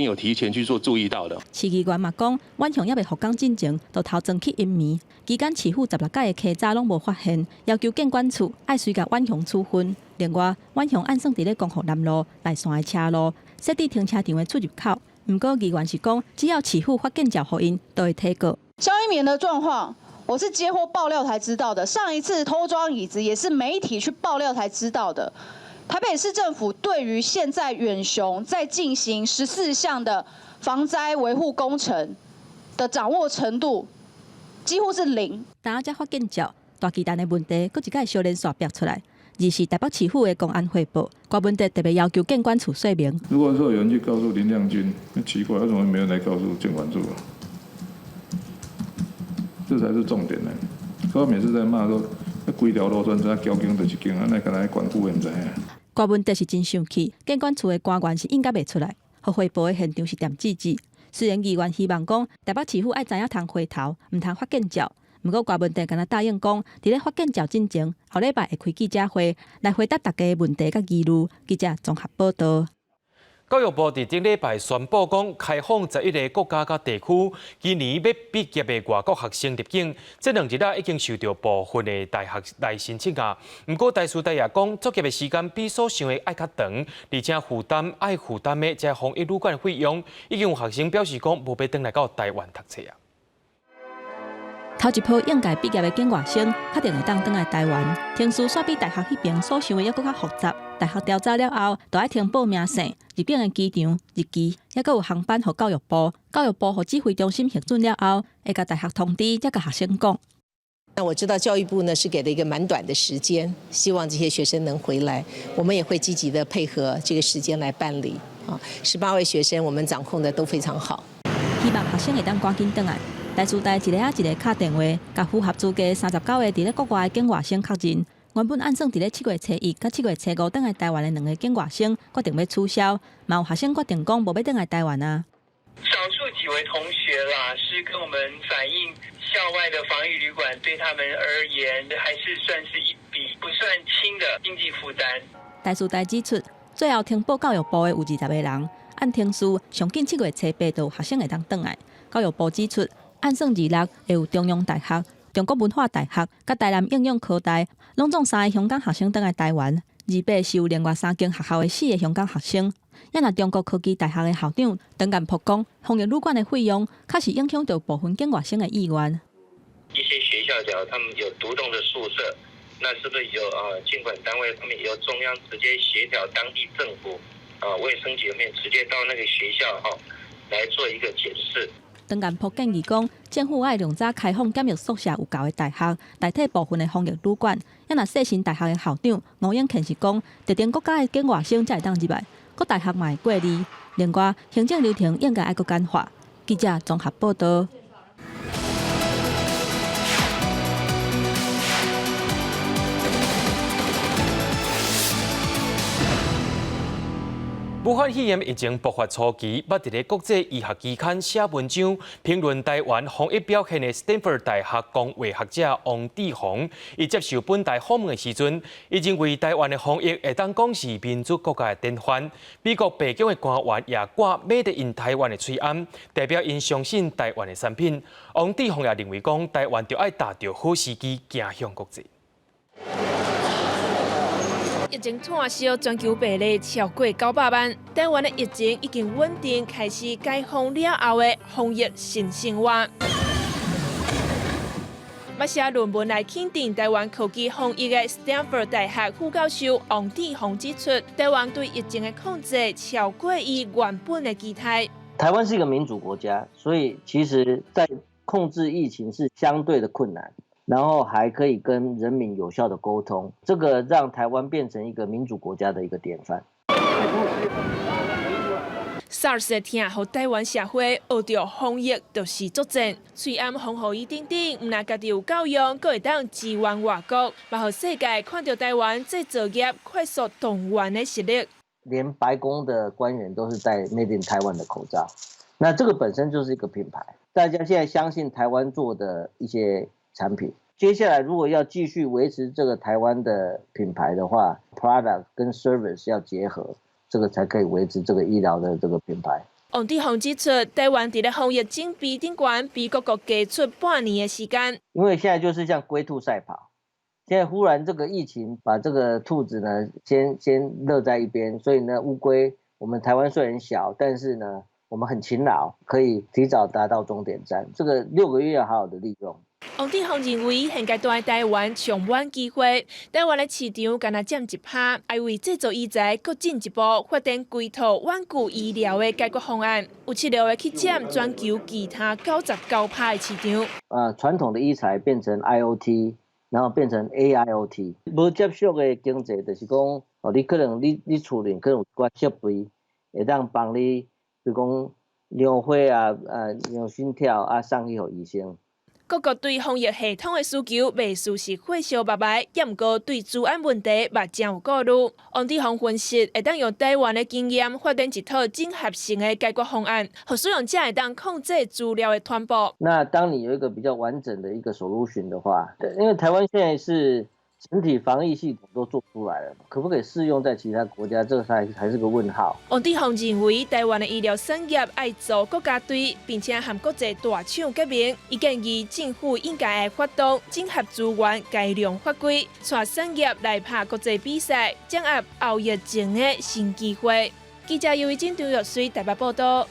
有提前去做注意到的。市议员嘛讲，晚上也未复工进前，就偷装去阴暝。期间市府16届的稽查拢无发现，要求建管处爱随甲晚上处分。另外，晚上按算伫咧光复南路内线的车路，设置停车场的出入口。不过，议员是讲，只要市府发建造予因，都会提告。萧一鸣的状况，我是接获爆料才知道的。上一次偷装椅子也是媒体去爆料才知道的。台北市政府对于现在远雄在进行14项的防灾维护工程的掌握程度，几乎是0。大家发建造，大巨蛋的问题，佫一个小连续逼出来。二是台北市府的公安汇报，该问题特别要求建管处说明。如果说有人去告诉林亮君，那奇怪，为什么没人来告诉建管处啊？这才是重点呢。他每次在骂说，那规条路专车交警就一间，那敢来管顾也唔知啊。该问题是真生气，建管处的官员是应该袂出来，互汇报的现场是点记记。虽然议员希望讲台北市府爱知影通回头，唔通发建造。不过，该问题敢若答应讲，伫咧发建造进前，后礼拜会开记者会来回答大家的问题甲疑虑。记者综合报道。教育部伫顶礼拜宣布讲，开放11个国家甲地区，今年要毕业的外国学生入境。这2日已经受到部分的大学来申请啊。不过，大师大也讲，作业的时间比所想的爱较长，而且爱负担的这防疫旅馆费用，已经有学生表示讲，无要回来到台湾读册啊。头一波应届毕业的境外生，确定会当回来台湾。听说煞比大学迄边所想的还佫较复杂。大学调查了后，就要填报名册、入境的机场、日期，还佫有航班予教育部。教育部予指挥中心核准了后，会甲大学通知，再甲学生讲。那我知道教育部呢是给了一个蛮短的时间，希望这些学生能回来，我们也会积极的配合这个时间来办理。18位学生我们掌控的都非常好，希望学生会当赶紧回来。大师大一个一个敲电话，甲符合资格39个伫咧国外的境外生确认。原本按算伫咧7月初1、甲7月初5回来台湾的2个境外生，决定要取消。嘛有学生决定讲无要回来台湾啊。少数几位同学啦，是跟我们反映校外的防疫旅馆对他们而言，还是算是一笔不算轻的经济负担。大师大指出，最后听报教育部的有20个人，按听数上近7月初8就有学生会当回来。教育部指出。按算26会有中央大学、中国文化大学、甲台南应用科大，拢总3个香港学生回来台湾。28是有另外3间学校的4个香港学生。也若中国科技大学的校长当干曝光，防疫旅馆的费用，确实影响到部分境外生的意愿。一些学校假如他们有独栋的宿舍，那是不是有监管单位他们由中央直接协调当地政府卫生局面直接到那个学校来做一个检视。当干部建议讲，政府爱量早开放检疫宿舍有够的大学，代替部分的防疫旅馆。也若世新大学的校长吴永庆是讲，特定国家的境外生才会当入来，各大学嘛会过滤。另外，行政流程应该爱佫简化。记者综合报道。武汉肺炎疫情爆发初期，捌伫咧国际医学期刊写文章评论台湾防疫表现的斯坦福大学公卫学者王志宏，伊接受本台访问的时阵，伊认为台湾的防疫会当讲是民主国家的典范。美国白宫的官员也挂 Made in 台湾的喙罨，代表因相信台湾的产品。王志宏也认为讲，台湾就要踏着好时机，走向国际。疫情串烧全球病例超过900万，台湾的疫情已经稳定，开始解封了后的防疫新生活。要写论文来肯定台湾科技防疫的斯坦福大学副教授王志宏指出，台湾对疫情的控制超过伊原本的期待。台湾是一个民主国家，所以其实在控制疫情是相对的困难。然后还可以跟人民有效的沟通，这个让台湾变成一个民主国家的一个典范。SARS 的痛，互台湾社会学着防疫就是作战。虽然防护衣顶顶，毋但家己有够用，阁会当支援外国，嘛互世界看到台湾制造业快速动员的实力。连白宫的官员都是戴 Made in Taiwan 的口罩，那这个本身就是一个品牌。大家现在相信台湾做的一些产品，接下来如果要继续维持这个台湾的品牌的话 ，product 跟 service 要结合，这个才可以维持这个医疗的这个品牌。王志宏指出，台湾伫咧防疫警备顶悬，比各国加出半年的时间。因为现在就是像龟兔赛跑。现在忽然这个疫情把这个兔子呢先勒在一边，所以呢乌龟我们台湾虽然小，但是呢我们很勤劳，可以提早达到终点站。这个6个月要好好的利用。王志宏认为，现阶段台湾充满机会，台湾的市场敢若占1%，爱为制造医材搁进一步发展规套稳固医疗的解决方案，有策略的去占全球其他99%的市场。传统的医材变成 IoT。然后变成 AIoT， 无接触的经济就是讲，你可能你厝里可能有一寡设备，会当帮你，比如讲量血啊、量心跳啊，送去给医生。各国对防疫系统的需求未属实火烧白白，也毋过对治安问题嘛真有顾虑。王志宏分析，会当用台湾的经验发展一套整合性的解决方案，互使用者会当控制资料的传播。那当你有一个比较完整的一个 solution 的话，因为台湾现在是整体防疫系统都做出来了，可不可以适用在其他国家？这个还是个问号。王志宏认为，台湾的医疗产业爱做国家队，并且和国际大厂结盟。伊建议政府应该发动整合资源、改良法规，带产业来拍国际比赛，掌握后疫情的新机会。记者尤伟珍、张玉水台北报道。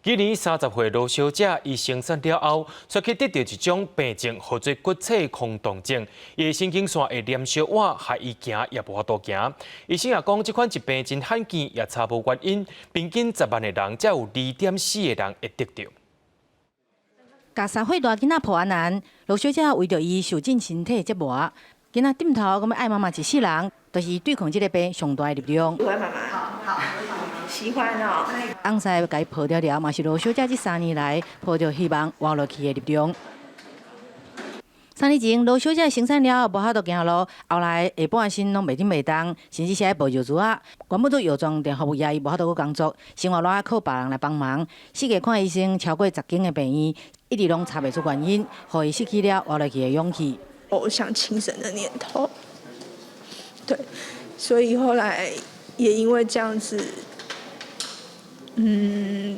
今年30岁罗小姐，伊生产了后，却去得到一种病症，叫做骨刺空洞症。伊的神经线会连小碗，害伊行也无法度行。医生也讲，这款疾病真罕见，也查无原因。平均10万的人，才有2.4个人会得到。甲3岁大囡仔破案难，罗小姐为着伊受尽身体折磨，囡仔点头讲要爱妈妈一世人，就是对抗这个病上大的力量。喜欢妈妈，好，喜欢哦。翁婿要甲伊抱了了，嘛是罗小姐这3年来抱着希望活落去的力量。3年前，罗小姐生产了后无法度行路，后来下半身拢袂顶袂动，甚至是爱抱药珠啊。原本做药妆店服务业，伊无法度去工作，生活赖靠别人来帮忙。4个看医生，超过10间的病院，一直拢查袂出原因，互伊失去了活落去的勇气。我想轻生的念头，对，所以后来也因为这样子，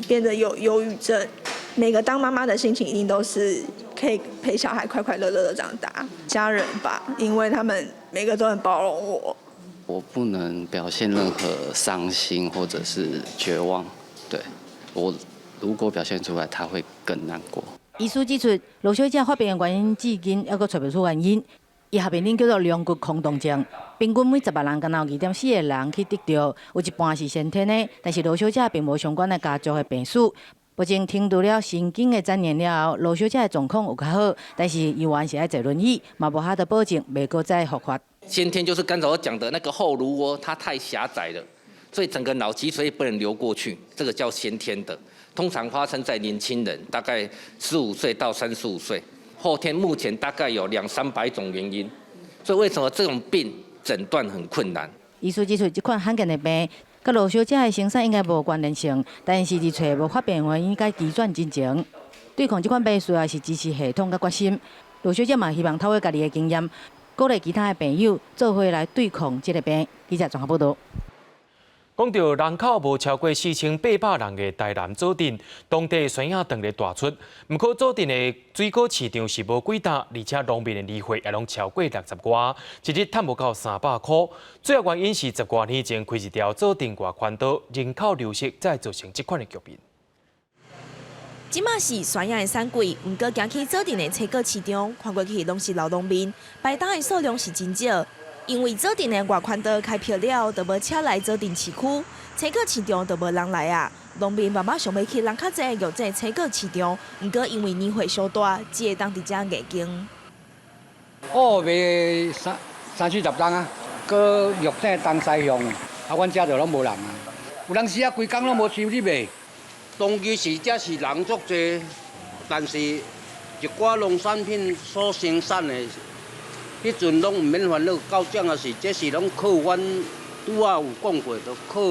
变得有忧郁症。每个当妈妈的心情一定都是可以陪小孩快快乐乐的长大，家人吧，因为他们每个都很包容我。我不能表现任何伤心或者是绝望，对，我如果表现出来，他会更难过。医师指出，罗小姐发病的原因至今还阁找不出原因。伊合并叫做量骨空洞症，平均每10万人，敢若有2.4个人去得到，有一半是先天的，但是罗小姐并无相关的家族的病史。目前停除了神经的粘连了后，罗小姐的状况有较好，但是依然是爱坐轮椅，嘛无法度保证袂阁再复发。先天就是刚才我讲的那个后颅窝，它太狭窄了，所以整个脑脊髓不能流过去，这个叫先天的。通常发生在年轻人，大概15岁到35岁。后天目前大概有200-300种原因，所以为什么这种病诊断很困难？医师指出，这款罕见的病，甲罗小姐的生产应该无关联性，但是伫找无发病原因甲机转进前，对抗这款病需要是支持系统甲决心。罗小姐嘛希望透过家己的经验，鼓励其他的朋友做伙来对抗这个病。记者综合报道。讲到人口无超过4800人的台南佐镇，当地宣影断裂大出。不过佐镇的水果市场是无几大，而且农民的利费也拢超过60外，一日赚无到300块。主要原因是10多年前开一条佐镇外环道，人口流失才造成这款的局面。即马是宣影的产季，毋过行去佐镇的水果市场，看过去拢是老农民，摆摊的数量是真少。因为佐镇的外环道开辟了，就无车来佐镇市区，水果市场就无人来啊。农民慢慢想要去人较济玉井水果市场，毋过因为年岁小大，只会当伫遮艺经。卖30-40担啊，搁玉井东西向，阮遮就拢无人啊。有当时啊，规工拢无收入的。当其时才是人足多，但是一寡农产品所生产的，迄阵拢唔免烦恼到这样事，这是拢靠阮拄啊有讲过，就靠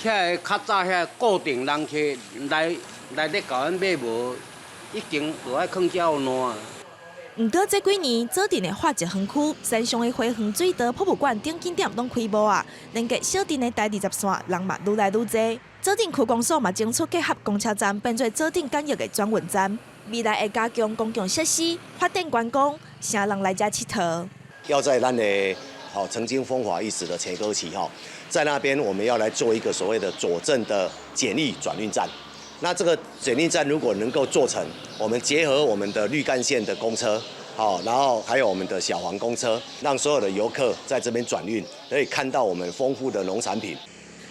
遐个较早遐固定人客来咧甲阮买无，已经就爱囥遮有烂。不过这几年做阵的化石园区、山上的花园水道博物馆等景点拢开幕啊，连接小镇的第20线人嘛愈来愈多。做阵区公所嘛争取结合公车站，变做做阵简约的转运站。未来会加强公共设施，发展观光，啥人来遮佚佗。要在咱的曾经风华一时的切割期在那边我们要来做一个所谓的左镇的简易转运站。那这个简易站如果能够做成，我们结合我们的绿干线的公车，然后还有我们的小黄公车，让所有的游客在这边转运，可以看到我们丰富的农产品。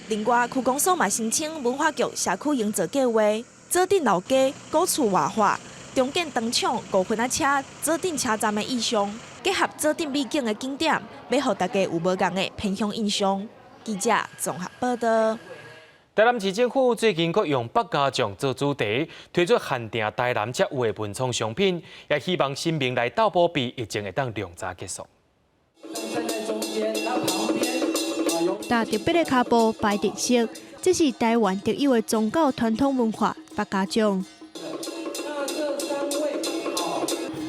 另外，区公所嘛申请文化局社区营造计划，做阵老街、古厝活化，重建灯厂、5分仔车、做阵车站的意向，结合做阵美景的景点，要互大家有无共的偏乡印象。记者综合报道。台南市政府最近佫用北家将做主题，推出限定台南才有的文创商品，也希望新民来斗保庇疫情会当量早结束。搭特别的脚步摆特色，这是台湾特有的宗教传统文化北家将。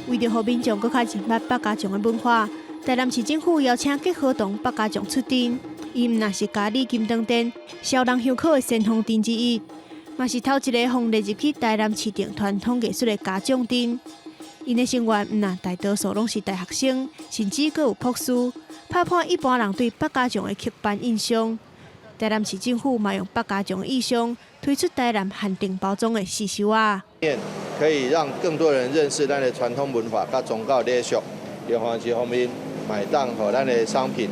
为着让民众佫较认捌北家将的文化，台南市政府邀请结合同北家将出阵。伊毋若是嘉义金灯店烧人香口的先锋店之一，嘛是头一个放列入去台南市定传统艺术的家将店。因的成员毋若大多数拢是大学生，甚至佫有博士，拍破一般人对北家将的刻板印象。台南市政府嘛用北家将的意象推出台南限定包装的四手仔，可以让更多人认识咱的传统文化甲宗教礼俗，另外一方面买当和咱的商品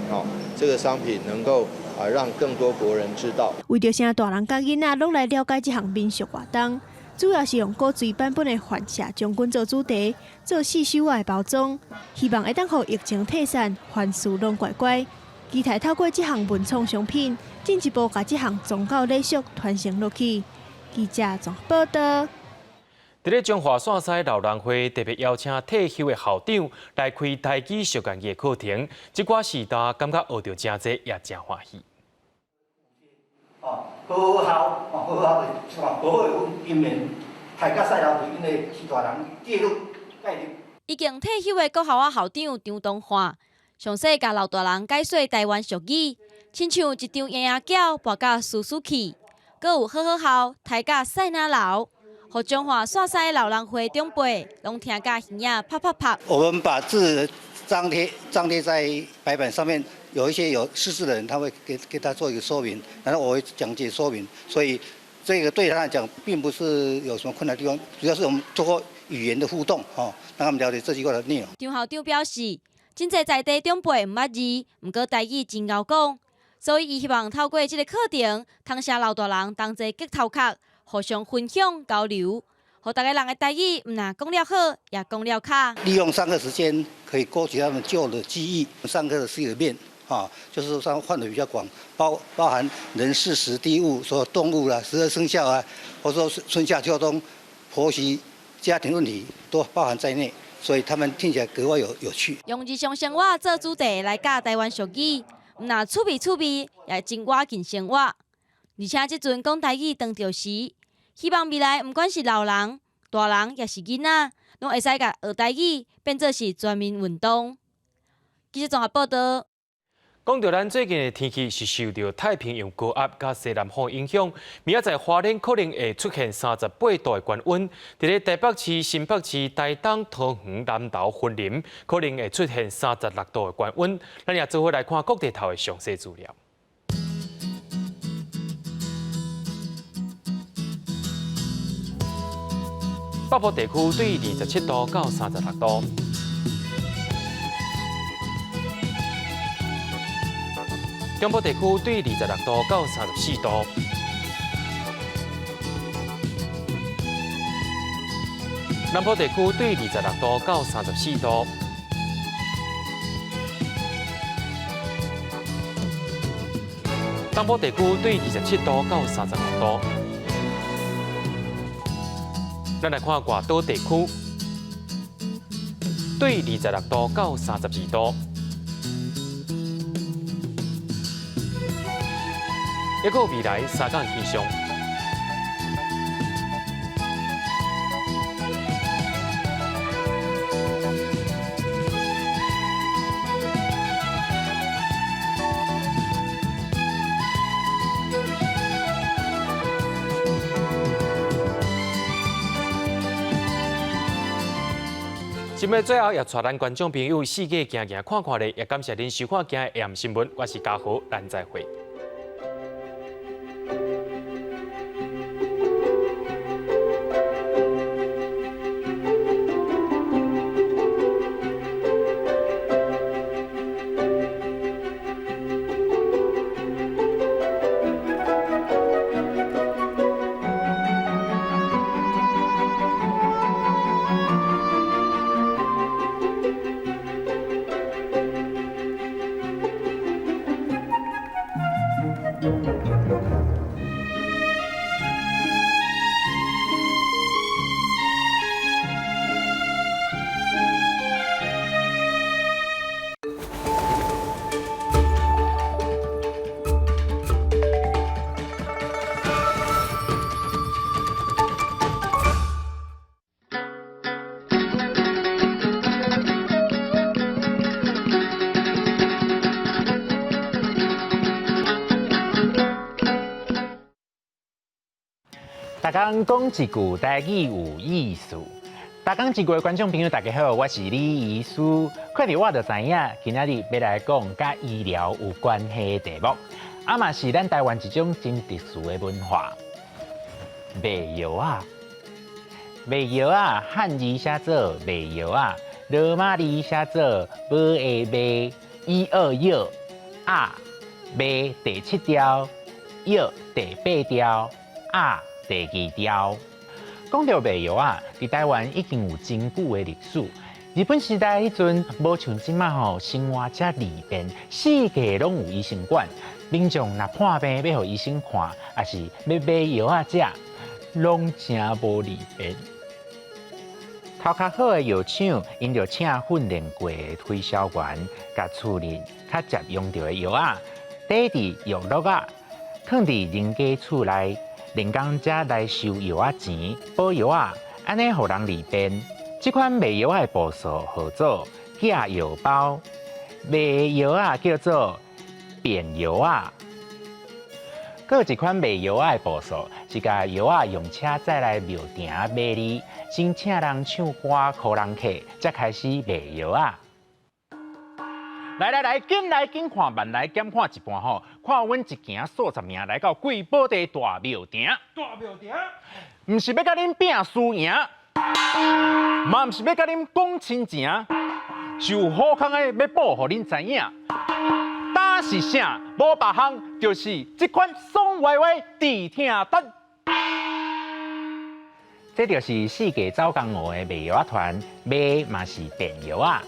这个商品能够让更多国人知道。为着让大人甲囡仔拢来了解这项民俗活动，主要是用古锥版本的反射将军做主题，做四手仔的包装，希望会当互疫情退散，凡事拢乖乖。期待透过这项文创商品，进一步把这项宗教礼俗传承落去。记者综合报道。伫咧中华线西老人会特别邀请退休的校长来开台语小讲义课程，这寡时代感觉学到真济，也真欢喜。好好阮今年大甲赛老队因的其他人介入介入。已经退休的国校仔校长张东华，详细甲老大人解说台湾俗语，亲像一张婴仔脚跋甲苏苏去，阁有好好校抬甲赛哪老。和中华线西老人会长辈拢听甲耳仔啪啪啪。我们把字张贴在白板上面，有一些有识字的人，他会给他做一个说明，然后我会讲解说明，所以这个对他来讲并不是有什么困难的地方，主要是我们通过语言的互动，让他们了解这几块的内容。张校长表示，真侪在地长辈唔捌字，毋过台语真敖讲，所以伊希望透过这个课程，通写老大人同齐结头壳。互相分享交流，互大家人的台语唔但讲了好，也讲了卡。利用上课时间可以勾起他们旧的记忆。上课的是一个面就是说范围比较广，包含人事时地物，说动物啦、12生肖啊，或者说春夏秋冬、婆媳、家庭问题都包含在内，所以他们听起来格外有趣。用日常生活做主题来教台湾俗语，唔但趣味，也真活近生活。而且即阵讲台语当着时，希望未来毋管是老人、大人，也是囡仔，拢会使甲学台语变做是全民运动。记者综合报道。讲到咱最近的天气是受到太平洋高压甲西南风影响，明仔载花莲可能会出现38度的高温。伫咧台北市、新北市、台东、桃园、南投、云林，可能会出现36度的高温。咱也做伙来看各地头的详细资料。北部地区对27度到36度，中部地区对26度到34度，南部地区对26度到34度，东部地区对27度到36度。咱来看外岛地区，对26度到32度。一个未来3天气象。节目最后也带咱观众朋友四界行行看看咧，也感谢您收看今日AM新闻，我是嘉豪，咱再会。大家讲一句台语有意思。大家一句的观众朋友，大家好，我是李医师。看到我就知影，今仔日要来讲甲医疗有关系的题目，嘛是咱台湾一种真特殊的文化。卖药啊，卖药啊，汉字写做卖药啊，罗马字写做买的卖，一二药啊，卖第7条，药第8条啊。第2条，讲到卖药啊，伫台湾已经有真久的历史。日本时代迄阵，无像即马吼生活遮利便，四界拢有医生馆。民众若破病要互医生看，也是要买药啊食，拢真无利便。头壳好的药厂，因着请训练过的推销员，甲处理较接用到的药啊，缀伫药落啊，放伫人家厝内。人工才来收药仔钱，补药啊，安尼互人利便。这款卖药的步数号做假药包，卖药啊叫做变药啊。搁有一款卖药的步数，是甲药啊用车载来庙埕卖哩，先请人唱歌、靠人客，才开始卖药啊。来，紧看慢来减看一半吼，看阮一行数十名来到贵宝地大庙埕。大庙埕，唔是要甲恁拼输赢，嘛唔是要甲恁讲亲情，是有好康的要报互恁知影。打是啥？无别项，就是这款爽歪歪地听单。这就是世界走江湖的卖药团，卖嘛是变药啊。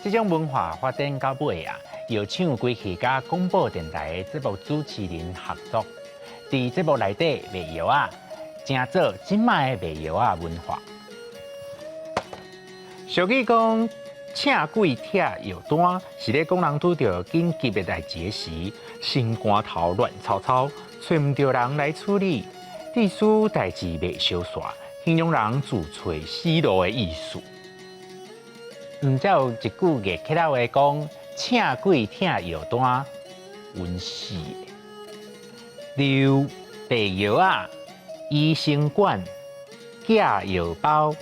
这种文化发展到尾啊，药厂归去甲广播电台的节目主持人合作，伫节目内底卖药啊，正做今卖的卖药啊文化。俗语讲，请鬼拆药单，是咧讲人拄着紧急的代志时，心肝头乱糟糟，找唔到人来处理，意思代志袂相煞，形容人自找死路的意思。才有一句粤客仔话讲，请鬼拆药单，阮死的。例卖药啊，医生馆假药包，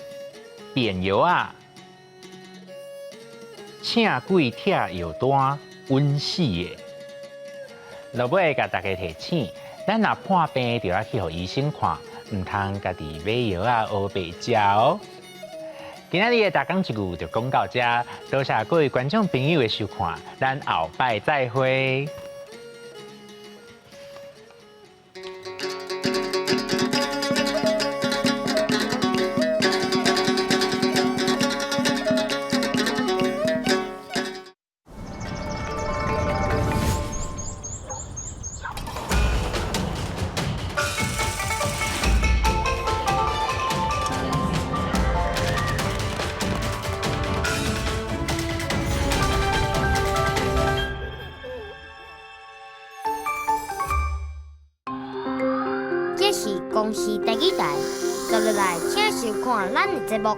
变药啊，请鬼拆药单，阮死的。落尾甲大家提醒，咱若破病就要去互医生看，唔通家己买药啊学白食哦。今仔日的大讲一句就讲到这，多谢各位观众朋友的收看，咱后摆再会。公司第2台，接落来请收看咱的节目。